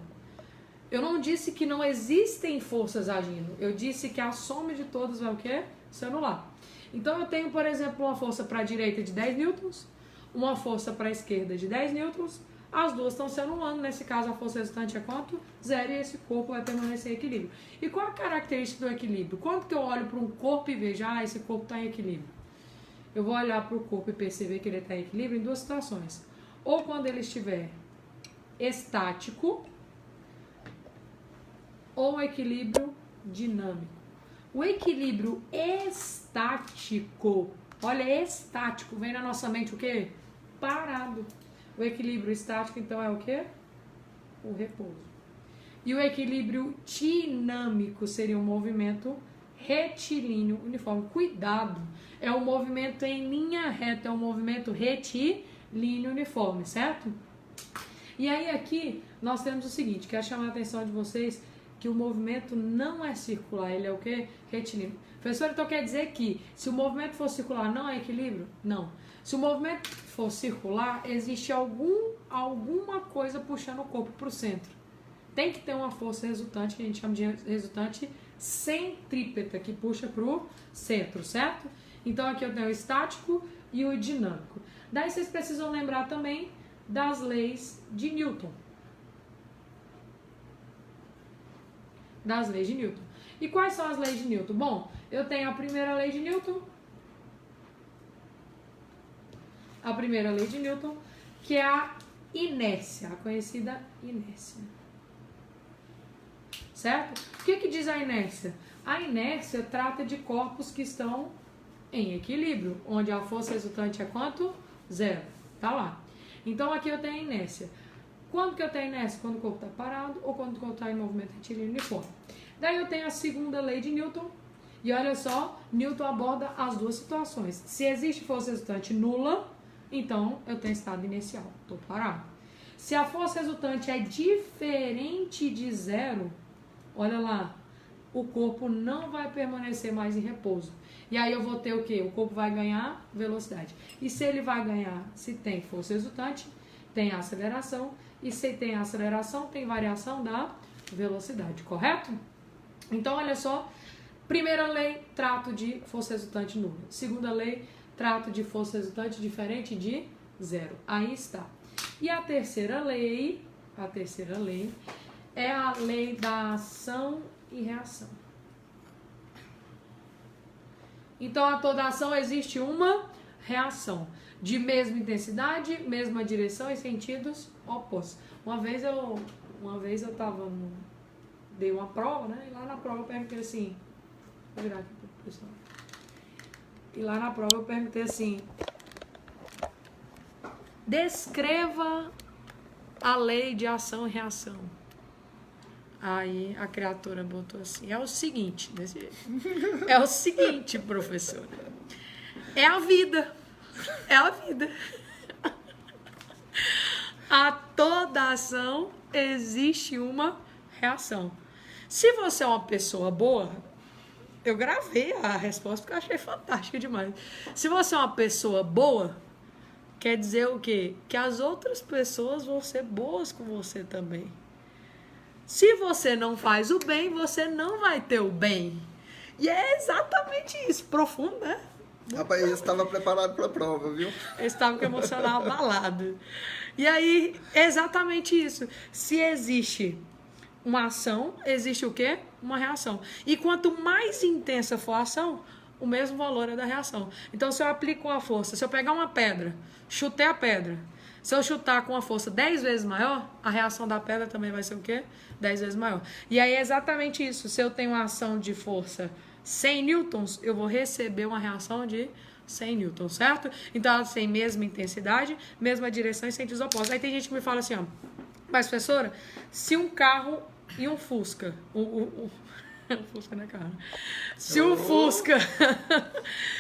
Eu não disse que não existem forças agindo. Eu disse que a soma de todas vai o quê? Se anular. Então eu tenho, por exemplo, uma força para a direita de 10 newtons, uma força para a esquerda de 10 newtons. As duas estão se anulando. Nesse caso, a força resultante é quanto? 0, e esse corpo vai permanecer em equilíbrio. E qual a característica do equilíbrio? Quando que eu olho para um corpo e vejo, esse corpo está em equilíbrio? Eu vou olhar para o corpo e perceber que ele está em equilíbrio em 2 situações. Ou quando ele estiver estático, ou equilíbrio dinâmico. O equilíbrio estático, olha, estático, vem na nossa mente o quê? Parado. O equilíbrio estático, então, é o quê? O repouso. E o equilíbrio dinâmico seria um movimento retilíneo uniforme. Cuidado, é um movimento em linha reta, é um movimento retilíneo uniforme, certo? E aí aqui nós temos o seguinte, quero chamar a atenção de vocês que o movimento não é circular, ele é o quê? Retilíneo. Professor, então quer dizer que se o movimento for circular não é equilíbrio? Não. Se o movimento for circular, existe alguma coisa puxando o corpo para o centro. Tem que ter uma força resultante, que a gente chama de resultante centrípeta, que puxa para o centro, certo? Então aqui eu tenho o estático e o dinâmico. Daí vocês precisam lembrar também das leis de Newton. Das leis de Newton. E quais são as leis de Newton? Bom, eu tenho a primeira lei de Newton. A primeira lei de Newton, que é a inércia, a conhecida inércia. certo? O que diz a inércia? A inércia trata de corpos que estão em equilíbrio, onde a força resultante é quanto? 0. Tá lá. Então aqui eu tenho a inércia. Quando que eu tenho inércia? Quando o corpo está parado ou quando o corpo está em movimento retilíneo uniforme. Daí eu tenho a segunda lei de Newton. E olha só, Newton aborda as duas situações. Se existe força resultante nula, então eu tenho estado inercial, estou parado. Se a força resultante é diferente de 0, olha lá, o corpo não vai permanecer mais em repouso. E aí eu vou ter o quê? O corpo vai ganhar velocidade. E se ele vai ganhar, se tem força resultante, tem aceleração. E se tem aceleração, tem variação da velocidade, correto? Então, olha só, primeira lei, trato de força resultante nula. Segunda lei, trato de força resultante diferente de 0. Aí está. E a terceira lei é a lei da ação e reação. Então, a toda ação existe uma reação de mesma intensidade, mesma direção e sentidos opostos. Uma vez eu dei uma prova, né? E lá na prova eu perguntei assim, vou virar aqui pro pessoal. E lá na prova eu perguntei assim: descreva a lei de ação e reação. Aí a criatura botou assim: é o seguinte, desse jeito. É o seguinte, professora. É a vida. É a vida. A toda ação existe uma reação. Se você é uma pessoa boa, eu gravei a resposta porque eu achei fantástica demais. Se você é uma pessoa boa, quer dizer o quê? Que as outras pessoas vão ser boas com você também. Se você não faz o bem, você não vai ter o bem. E é exatamente isso. Profundo, né? Rapaz, eu estava preparado para a prova, viu? Eu estava com emocional abalado. E aí, exatamente isso. Se existe uma ação, existe o quê? Uma reação. E quanto mais intensa for a ação, o mesmo valor é da reação. Então, se eu aplico uma força, se eu pegar uma pedra, chutei a pedra, se eu chutar com uma força 10 vezes maior, a reação da pedra também vai ser o quê? 10 vezes maior. E aí é exatamente isso. Se eu tenho uma ação de força 100 newtons, eu vou receber uma reação de 100 newtons, certo? Então ela tem mesma intensidade, mesma direção e sentidos opostos. Aí tem gente que me fala assim, ó, mas professora, se um carro e um Fusca, Fusca não é carro. Se um Fusca,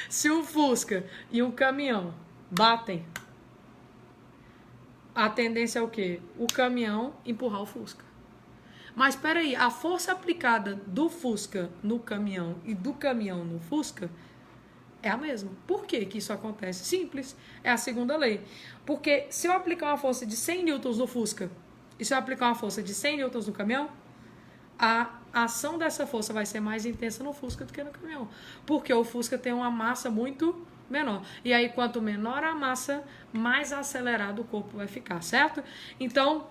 se um Fusca e um caminhão batem, a tendência é o quê? O caminhão empurrar o Fusca. Mas espera aí, a força aplicada do Fusca no caminhão e do caminhão no Fusca é a mesma. Por que que isso acontece? Simples, é a segunda lei. Porque se eu aplicar uma força de 100 newtons no Fusca e se eu aplicar uma força de 100 newtons no caminhão, a ação dessa força vai ser mais intensa no Fusca do que no caminhão. Porque o Fusca tem uma massa muito menor. E aí, quanto menor a massa, mais acelerado o corpo vai ficar, certo? Então,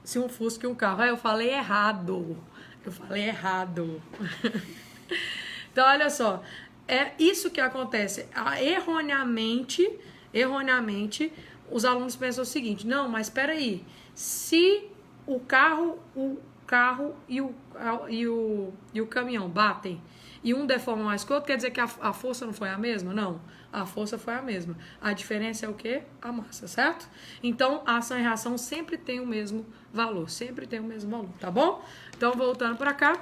se um Fusca e um carro... eu falei errado. Então, olha só. É isso que acontece. Erroneamente, os alunos pensam o seguinte: não, mas espera aí. Se o carro e o caminhão batem e um deforma mais que o outro, quer dizer que a força não foi a mesma? Não, a força foi a mesma. A diferença é o quê? A massa, certo? Então, a ação e reação sempre tem o mesmo valor, tá bom? Então, voltando para cá.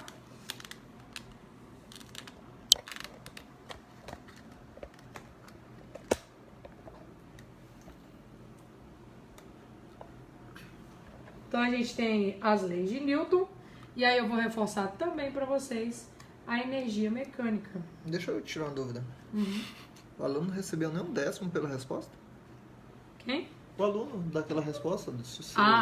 Então, a gente tem as leis de Newton, e aí eu vou reforçar também para vocês a energia mecânica. Deixa eu tirar uma dúvida. O aluno não recebeu nem um décimo pela resposta? Quem? O aluno daquela resposta?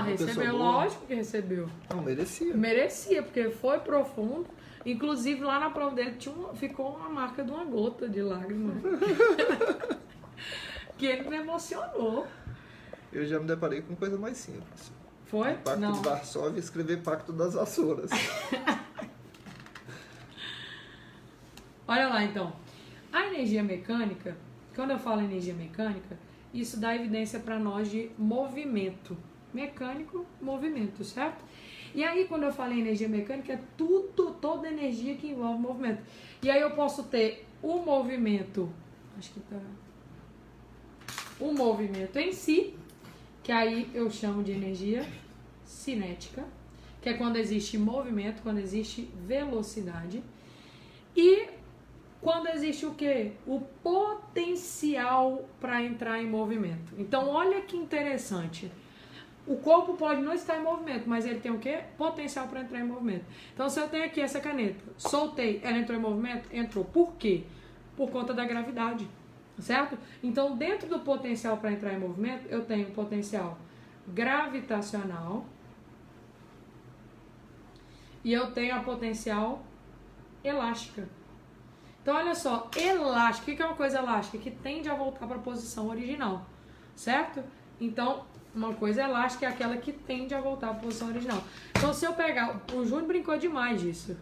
Recebeu, lógico que recebeu. Não, merecia. Merecia, porque foi profundo. Inclusive, lá na prova dele ficou uma marca de uma gota de lágrima. Que ele me emocionou. Eu já me deparei com coisa mais simples. Foi? O Pacto de Varsóvia e escrever Pacto das Açores. Olha lá, então. A energia mecânica, quando eu falo energia mecânica, isso dá evidência para nós de movimento. Mecânico, movimento, certo? E aí, quando eu falei energia mecânica, é toda energia que envolve movimento. E aí eu posso ter o movimento, acho que tá... O movimento em si, que aí eu chamo de energia cinética, que é quando existe movimento, quando existe velocidade. E quando existe o quê? O potencial para entrar em movimento. Então, olha que interessante. O corpo pode não estar em movimento, mas ele tem o quê? Potencial para entrar em movimento. Então, se eu tenho aqui essa caneta, soltei, ela entrou em movimento? Entrou. Por quê? Por conta da gravidade, certo? Então, dentro do potencial para entrar em movimento, eu tenho potencial gravitacional e eu tenho a potencial elástica. Então, olha só, elástica, o que é uma coisa elástica? Que tende a voltar para a posição original, certo? Então, uma coisa elástica é aquela que tende a voltar para a posição original. Então, se eu pegar, o Júnior brincou demais disso.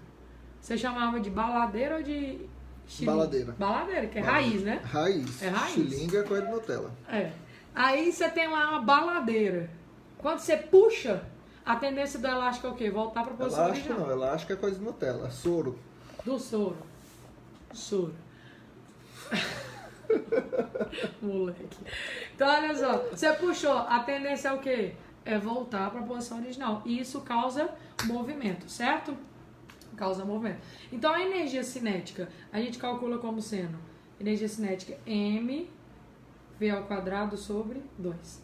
Você chamava de baladeira ou de xilinga? Baladeira. Baladeira, que é raiz, né? Raiz. É raiz. Xilinga é coisa de Nutella. É. Aí você tem lá uma baladeira. Quando você puxa, a tendência do elástico é o quê? Voltar para a posição Elástico original. não, elástico é coisa de Nutella. Soro. Do soro. Soro. Moleque. Então, olha só. Você puxou, a tendência é o quê? É voltar para a posição original. E isso causa movimento, certo? Causa movimento. Então, a energia cinética, a gente calcula como sendo energia cinética mv ao quadrado sobre 2.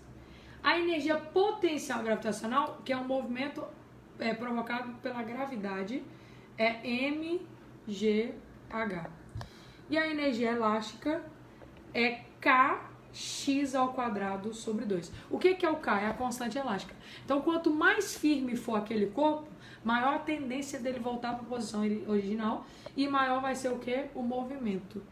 A energia potencial gravitacional, que é um movimento provocado pela gravidade, é mgh. E a energia elástica é kx ao quadrado sobre 2. O que é o K? É a constante elástica. Então, quanto mais firme for aquele corpo, maior a tendência dele voltar para a posição original e maior vai ser o que? O movimento.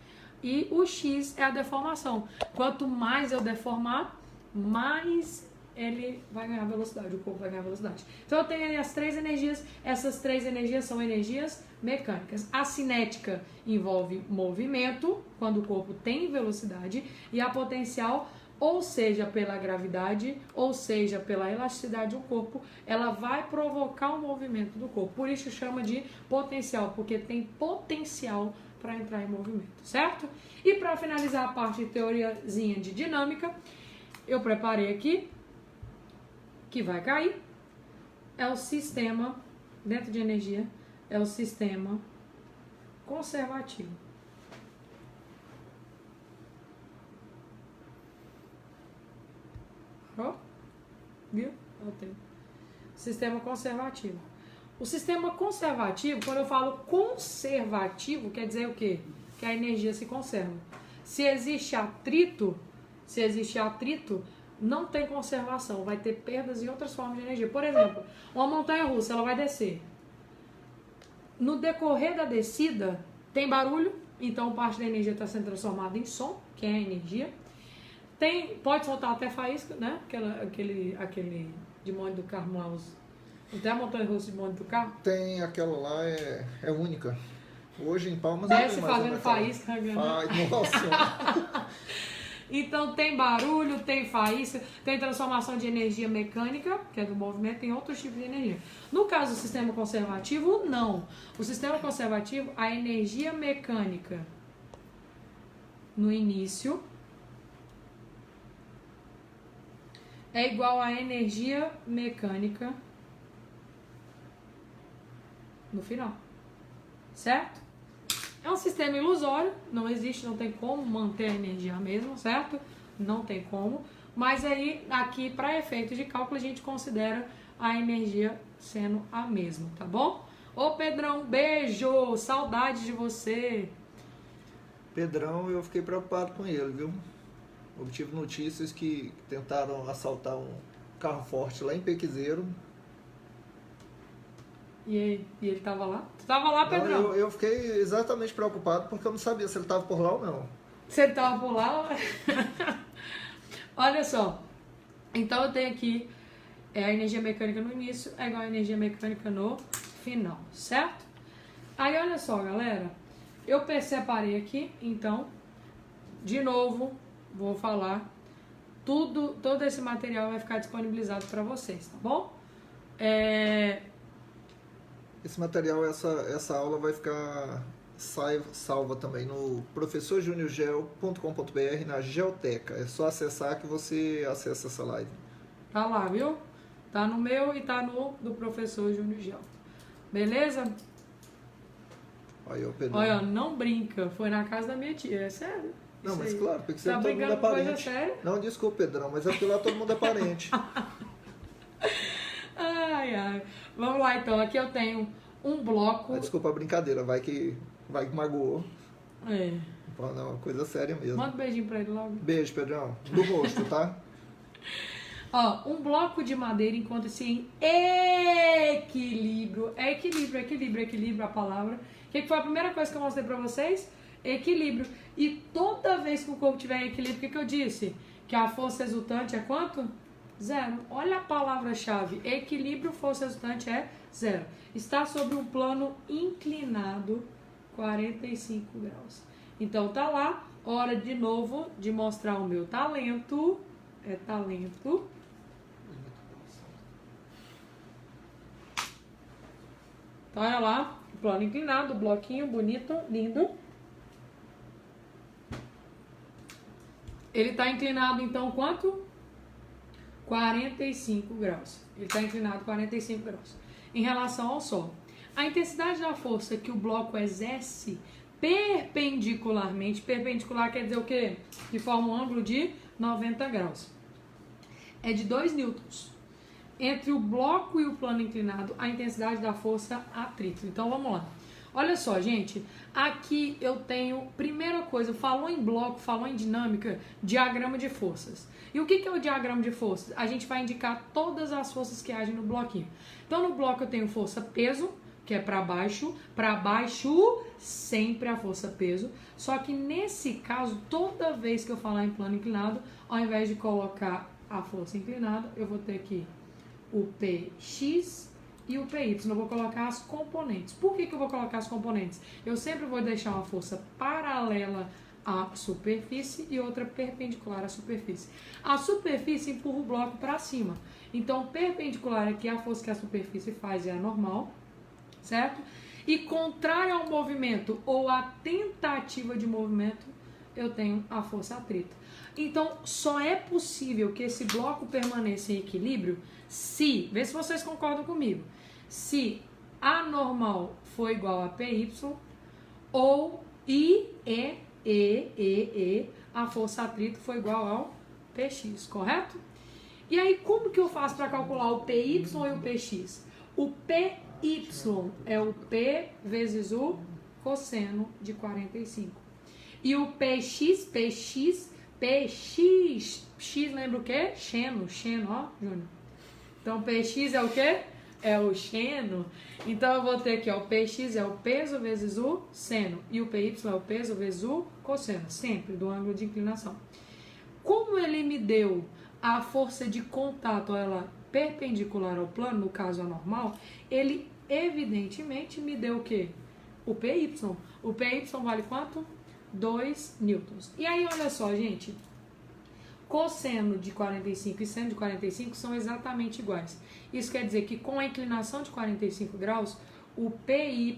E o X é a deformação. Quanto mais eu deformar, mais ele vai ganhar velocidade, o corpo vai ganhar velocidade. Então eu tenho aí as três energias, essas três energias são energias mecânicas. A cinética envolve movimento, quando o corpo tem velocidade, e a potencial, ou seja pela gravidade, ou seja pela elasticidade do corpo, ela vai provocar o movimento do corpo. Por isso chama de potencial, porque tem potencial para entrar em movimento, certo? E para finalizar a parte de teoriazinha de dinâmica, eu preparei aqui, que vai cair, é o sistema, dentro de energia, é o sistema conservativo. Ó, viu? Sistema conservativo. O sistema conservativo, quando eu falo conservativo, quer dizer o quê? Que a energia se conserva. Se existe atrito, não tem conservação, vai ter perdas em outras formas de energia. Por exemplo, uma montanha-russa, ela vai descer. No decorrer da descida, tem barulho, então parte da energia está sendo transformada em som, que é a energia. Pode soltar até faísca, né? Aquele de Mônaco do Carmo lá, até a montanha-russa de Mônaco do Carmo. Tem aquela lá, é única. Hoje em Palmas... Desce fazendo faísca. Nossa! Então tem barulho, tem faísca, tem transformação de energia mecânica, que é do movimento, tem outros tipos de energia. No caso do sistema conservativo, não. O sistema conservativo, a energia mecânica no início é igual à energia mecânica no final. Certo? É um sistema ilusório, não existe, não tem como manter a energia mesmo, certo? Não tem como. Mas aí, aqui, para efeitos de cálculo, a gente considera a energia sendo a mesma, tá bom? Ô Pedrão, beijo! Saudade de você! Pedrão, eu fiquei preocupado com ele, viu? Obtive notícias que tentaram assaltar um carro forte lá em Pequizeiro. E ele tava lá? Tu tava lá, Pedrão? Não, eu fiquei exatamente preocupado porque eu não sabia se ele tava por lá ou não. Você tava por lá? Olha só. Então eu tenho aqui a energia mecânica no início é igual a energia mecânica no final, certo? Aí olha só, galera. Eu separei aqui, então, de novo, vou falar. Todo esse material vai ficar disponibilizado para vocês, tá bom? Esse material, essa aula vai ficar salva também no professorjuniorgel.com.br na Geoteca. É só acessar que você acessa essa live. Tá lá, viu? Tá no meu e tá no do professor Júnior Gel. Beleza? Aí, ó, Pedro. Olha, não brinca. Foi na casa da minha tia. É sério. Não, Isso mas aí. claro, porque Tá todo mundo é brincando com coisa parente. séria? Não, desculpa, Pedrão, mas é porque lá todo mundo é parente. Ai, ai. Vamos lá, então. Aqui eu tenho um bloco. Desculpa a brincadeira, vai que magoou. É. Pô, não, é uma coisa séria mesmo. Manda um beijinho pra ele logo. Beijo, Pedrão. Do rosto, tá? Ó, um bloco de madeira encontra-se em equilíbrio. É equilíbrio a palavra. O que foi a primeira coisa que eu mostrei pra vocês? Equilíbrio. E toda vez que o corpo tiver em equilíbrio, o que eu disse? Que a força resultante é quanto? Zero. Olha a palavra-chave. Equilíbrio, força resultante é zero. Está sobre um plano inclinado 45 graus. Então tá lá. Hora de novo de mostrar o meu talento. É talento. Então, olha lá, plano inclinado, bloquinho bonito, lindo. Ele está inclinado, então, quanto? 45 graus. Ele está inclinado 45 graus. Em relação ao Sol. A intensidade da força que o bloco exerce perpendicularmente, perpendicular quer dizer o quê? Que forma um ângulo de 90 graus. É de 2 newtons. Entre o bloco e o plano inclinado, a intensidade da força atrito. Então, vamos lá. Olha só, gente. Aqui eu tenho, primeira coisa, falou em bloco, falou em dinâmica, diagrama de forças. E o que é o diagrama de forças? A gente vai indicar todas as forças que agem no bloquinho. Então, no bloco eu tenho força peso, que é para baixo sempre a força peso. Só que nesse caso, toda vez que eu falar em plano inclinado, ao invés de colocar a força inclinada, eu vou ter aqui o Px e o Py. Eu vou colocar as componentes. Por que eu vou colocar as componentes? Eu sempre vou deixar uma força paralela à superfície e outra perpendicular à superfície. A superfície empurra o bloco para cima. Então, perpendicular aqui, a força que a superfície faz é a normal, certo? E contrário ao movimento ou à tentativa de movimento, eu tenho a força atrito. Então, só é possível que esse bloco permaneça em equilíbrio se, vê se vocês concordam comigo, se A normal for igual a PY ou a força atrito for igual ao PX, correto? E aí, como que eu faço para calcular o PY e o PX? O PY é o P vezes o cosseno de 45. E o PX, lembra o quê? Xeno, ó, Júnior. Então, PX é o quê? É o xeno. Então, eu vou ter aqui, ó, o PX é o peso vezes o seno. E o PY é o peso vezes o cosseno, sempre do ângulo de inclinação. Como ele me deu a força de contato, ela perpendicular ao plano, no caso a normal, ele evidentemente me deu o quê? O PY. O PY vale quanto? 2 newtons. E aí, olha só, gente. Cosseno de 45 e seno de 45 são exatamente iguais. Isso quer dizer que com a inclinação de 45 graus, o PY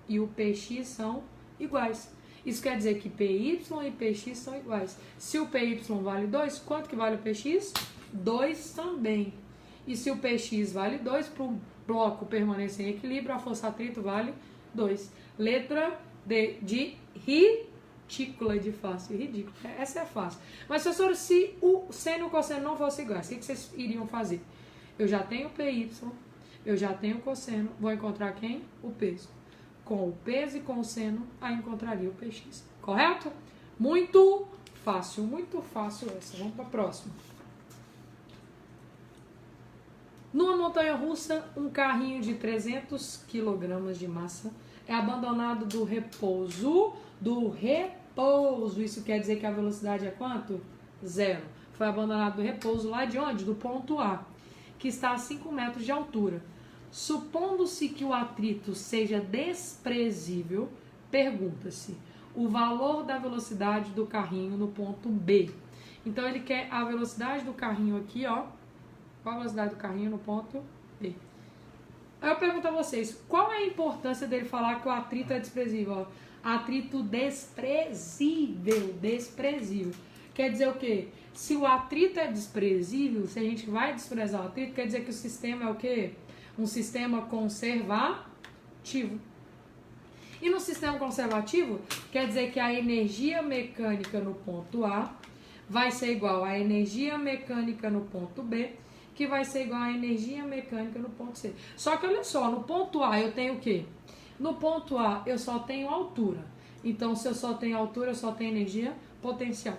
e o PX são iguais. Isso quer dizer que PY e PX são iguais. Se o PY vale 2, quanto que vale o PX? 2 também. E se o PX vale 2, para o bloco permanecer em equilíbrio, a força atrito vale 2. Letra D de retícula de fácil. Ridículo. Essa é fácil. Mas, professor, se o seno e o cosseno não fossem iguais, o que vocês iriam fazer? Eu já tenho o PY, eu já tenho o cosseno, vou encontrar quem? O peso. Com o peso e com o seno, aí encontraria o PX. Correto? Muito fácil essa. Vamos para a próxima. Numa montanha-russa, um carrinho de 300 kg de massa é abandonado do repouso. Isso quer dizer que a velocidade é quanto? 0. Foi abandonado do repouso lá de onde? Do ponto A, que está a 5 metros de altura. Supondo-se que o atrito seja desprezível, pergunta-se o valor da velocidade do carrinho no ponto B. Então, ele quer a velocidade do carrinho aqui, ó. Qual a velocidade do carrinho no ponto B? Aí eu pergunto a vocês, qual é a importância dele falar que o atrito é desprezível? Ó, atrito desprezível, desprezível. Quer dizer o quê? Se o atrito é desprezível, se a gente vai desprezar o atrito, quer dizer que o sistema é o quê? Um sistema conservativo. E no sistema conservativo, quer dizer que a energia mecânica no ponto A vai ser igual à energia mecânica no ponto B, que vai ser igual à energia mecânica no ponto C. Só que olha só, no ponto A eu tenho o quê? No ponto A eu só tenho altura. Então, se eu só tenho altura, eu só tenho energia potencial.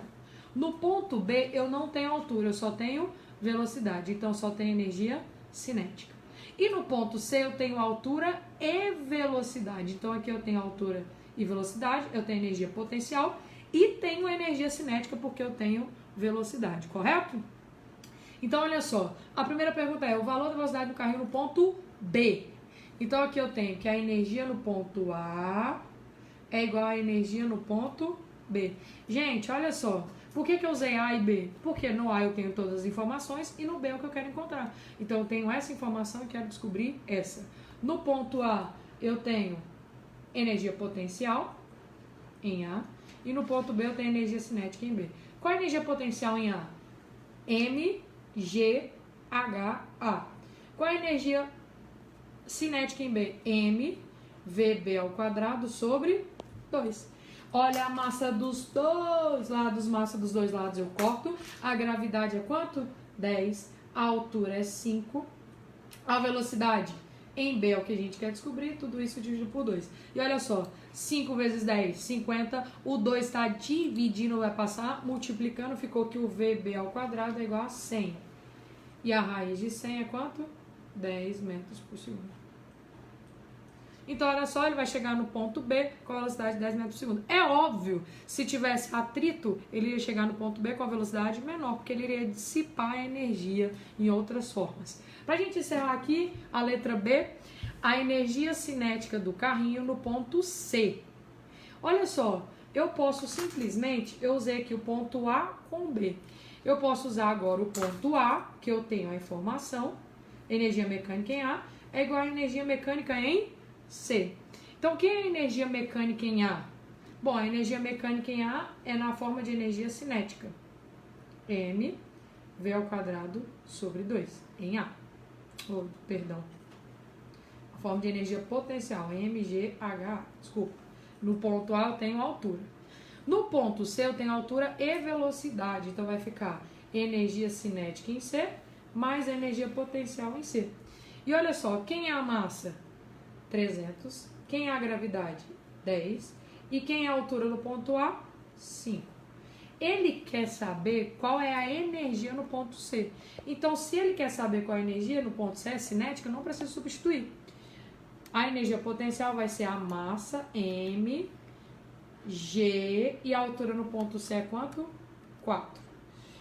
No ponto B eu não tenho altura, eu só tenho velocidade. Então, só tenho energia cinética. E no ponto C eu tenho altura e velocidade. Então aqui eu tenho altura e velocidade, eu tenho energia potencial e tenho energia cinética porque eu tenho velocidade, correto? Então olha só, a primeira pergunta é o valor da velocidade do carrinho no ponto B. Então aqui eu tenho que a energia no ponto A é igual à energia no ponto B. Gente, olha só. Por que eu usei A e B? Porque no A eu tenho todas as informações e no B é o que eu quero encontrar. Então eu tenho essa informação e quero descobrir essa. No ponto A eu tenho energia potencial em A e no ponto B eu tenho energia cinética em B. Qual é a energia potencial em A? mgh A. Qual é a energia cinética em B? mvb ao quadrado sobre 2. Olha a massa dos dois lados, massa dos dois lados eu corto. A gravidade é quanto? 10. A altura é 5. A velocidade em B é o que a gente quer descobrir. Tudo isso dividido por 2. E olha só, 5 vezes 10, 50. O 2 está dividindo, vai passar, multiplicando. Ficou que o VB ao quadrado é igual a 100. E a raiz de 100 é quanto? 10 metros por segundo. Então, olha só, ele vai chegar no ponto B com a velocidade de 10 metros por segundo. É óbvio, se tivesse atrito, ele iria chegar no ponto B com a velocidade menor, porque ele iria dissipar a energia em outras formas. Para a gente encerrar aqui, a letra B, a energia cinética do carrinho no ponto C. Olha só, eu posso simplesmente, eu usei aqui o ponto A com o B. Eu posso usar agora o ponto A, que eu tenho a informação, energia mecânica em A, é igual a energia mecânica em C. Então, o que é energia mecânica em A? Bom, a energia mecânica em A é na forma de energia cinética. M V ao quadrado sobre 2 em A. Perdão. A forma de energia potencial, mgh. Desculpa. No ponto A eu tenho altura. No ponto C eu tenho altura e velocidade. Então, vai ficar energia cinética em C mais energia potencial em C. E olha só, quem é a massa? 300. Quem é a gravidade? 10. E quem é a altura no ponto A? 5. Ele quer saber qual é a energia no ponto C. Então, se ele quer saber qual é a energia no ponto C, é cinética, não precisa substituir. A energia potencial vai ser a massa, M, G, e a altura no ponto C é quanto? 4.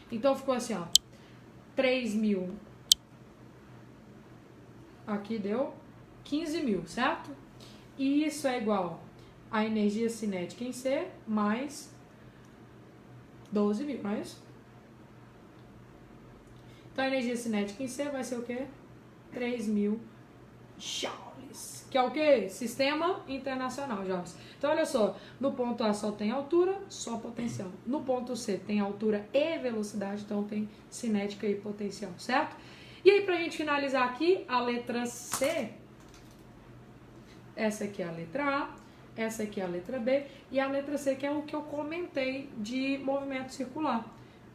Então, ficou assim, ó. 3.000. Aqui deu 15.000, certo? E isso é igual a energia cinética em C mais 12.000, não é isso? Então, a energia cinética em C vai ser o quê? 3.000 joules. Que é o quê? Sistema internacional, joules. Então, olha só. No ponto A só tem altura, só potencial. No ponto C tem altura e velocidade, então tem cinética e potencial, certo? E aí, pra gente finalizar aqui, a letra C. Essa aqui é a letra A, essa aqui é a letra B e a letra C, que é o que eu comentei de movimento circular.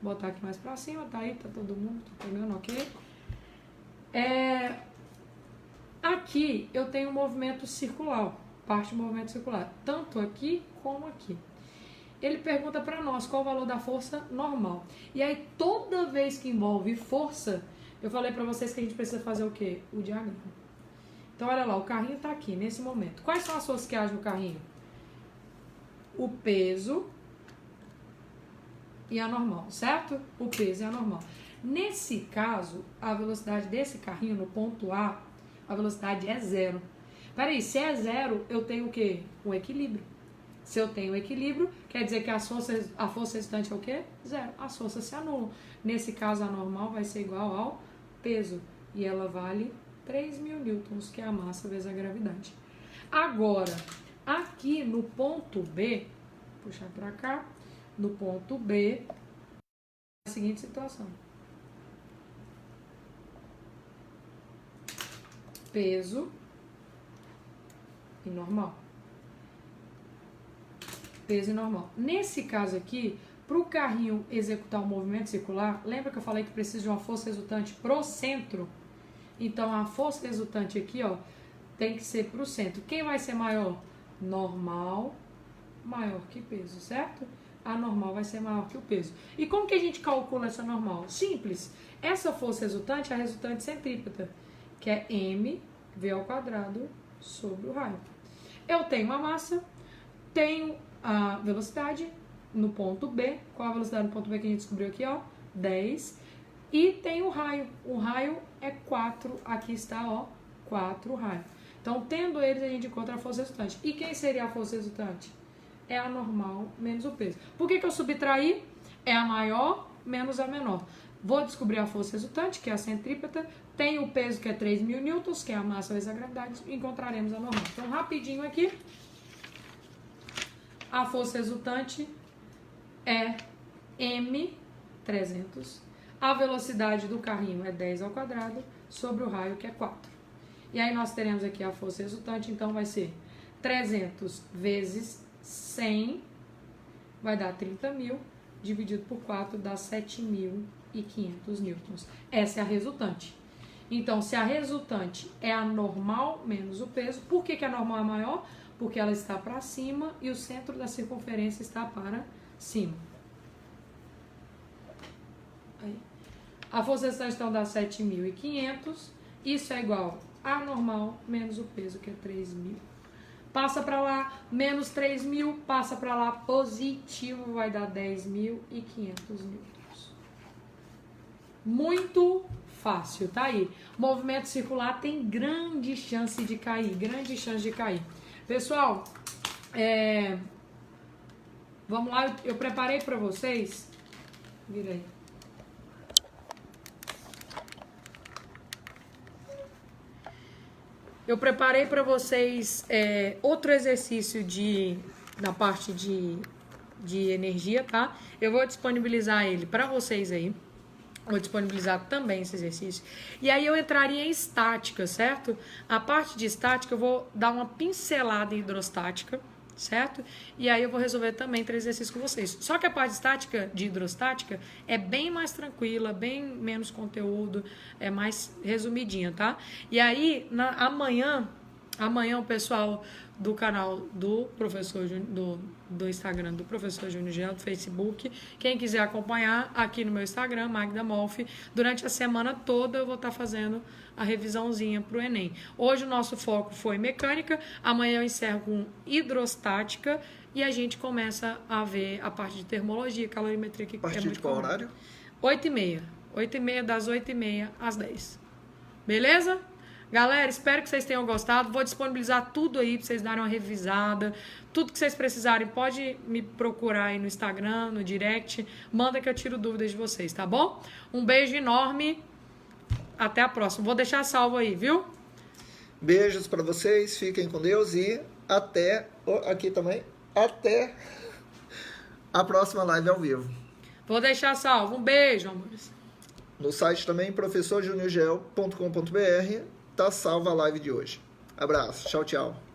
Vou botar aqui mais pra cima, tá aí, tá todo mundo, tá pegando, ok? Aqui eu tenho um movimento circular, parte do movimento circular, tanto aqui como aqui. Ele pergunta pra nós qual o valor da força normal. E aí, toda vez que envolve força, eu falei pra vocês que a gente precisa fazer o quê? O diagrama. Então, olha lá, o carrinho tá aqui, nesse momento. Quais são as forças que agem no carrinho? O peso e a normal, certo? O peso e a normal. Nesse caso, a velocidade desse carrinho no ponto A, a velocidade é 0. Peraí, se é 0, eu tenho o quê? Um equilíbrio. Se eu tenho equilíbrio, quer dizer que a força restante é o quê? 0. As forças se anulam. Nesse caso, a normal vai ser igual ao peso. E ela vale 3.000 newtons, que é a massa vezes a gravidade. Agora, aqui no ponto B, vou puxar para cá, no ponto B, a seguinte situação. Peso e normal. Peso e normal. Nesse caso aqui, para o carrinho executar o movimento circular, lembra que eu falei que precisa de uma força resultante pro centro? Então, a força resultante aqui, ó, tem que ser pro centro. Quem vai ser maior? Normal maior que peso, certo? A normal vai ser maior que o peso. E como que a gente calcula essa normal? Simples. Essa força resultante é a resultante centrípeta, que é mv² sobre o raio. Eu tenho a massa, tenho a velocidade no ponto B. Qual a velocidade no ponto B que a gente descobriu aqui, ó? 10. E tem o raio. O raio é 4. Aqui está, ó, 4 raios. Então, tendo eles, a gente encontra a força resultante. E quem seria a força resultante? É a normal menos o peso. Por que eu subtraí? É a maior menos a menor. Vou descobrir a força resultante, que é a centrípeta. Tem o peso, que é 3.000 newtons, que é a massa vezes a gravidade. Encontraremos a normal. Então, rapidinho aqui. A força resultante é m300. A velocidade do carrinho é 10² sobre o raio, que é 4. E aí nós teremos aqui a força resultante, então vai ser 300 vezes 100, vai dar 30.000, dividido por 4 dá 7.500 newtons. Essa é a resultante. Então, se a resultante é a normal menos o peso, por que a normal é maior? Porque ela está para cima e o centro da circunferência está para cima. Aí. A força resultante então dá 7.500. Isso é igual a normal menos o peso, que é 3.000. Passa para lá, menos 3.000, passa para lá, positivo, vai dar 10.500 newtons. Muito fácil, tá aí. Movimento circular tem grande chance de cair, grande chance de cair. Pessoal, vamos lá, eu preparei para vocês, vira aí. Eu preparei para vocês outro exercício na parte de energia, tá? Eu vou disponibilizar ele para vocês aí. Vou disponibilizar também esse exercício. E aí eu entraria em estática, certo? A parte de estática eu vou dar uma pincelada em hidrostática, certo? E aí eu vou resolver também 3 exercícios com vocês. Só que a parte estática, de hidrostática, é bem mais tranquila, bem menos conteúdo, é mais resumidinha, tá? E aí, amanhã o pessoal do canal do professor do Instagram do professor Júnior Gel, do Facebook, quem quiser acompanhar aqui no meu Instagram, Magda Molfi, durante a semana toda eu vou estar fazendo a revisãozinha para o Enem. Hoje o nosso foco foi mecânica, amanhã eu encerro com hidrostática e a gente começa a ver a parte de termologia, calorimetria, que a partir de qual horário? 8h30. 8h30, das 8h30 às 10. Beleza? Galera, espero que vocês tenham gostado. Vou disponibilizar tudo aí pra vocês darem uma revisada. Tudo que vocês precisarem, pode me procurar aí no Instagram, no direct. Manda que eu tiro dúvidas de vocês, tá bom? Um beijo enorme. Até a próxima. Vou deixar salvo aí, viu? Beijos pra vocês. Fiquem com Deus e até... aqui também. Até a próxima live ao vivo. Vou deixar salvo. Um beijo, amores. No site também, professorjuniorgel.com.br. Tá salva a live de hoje. Abraço. Tchau, tchau.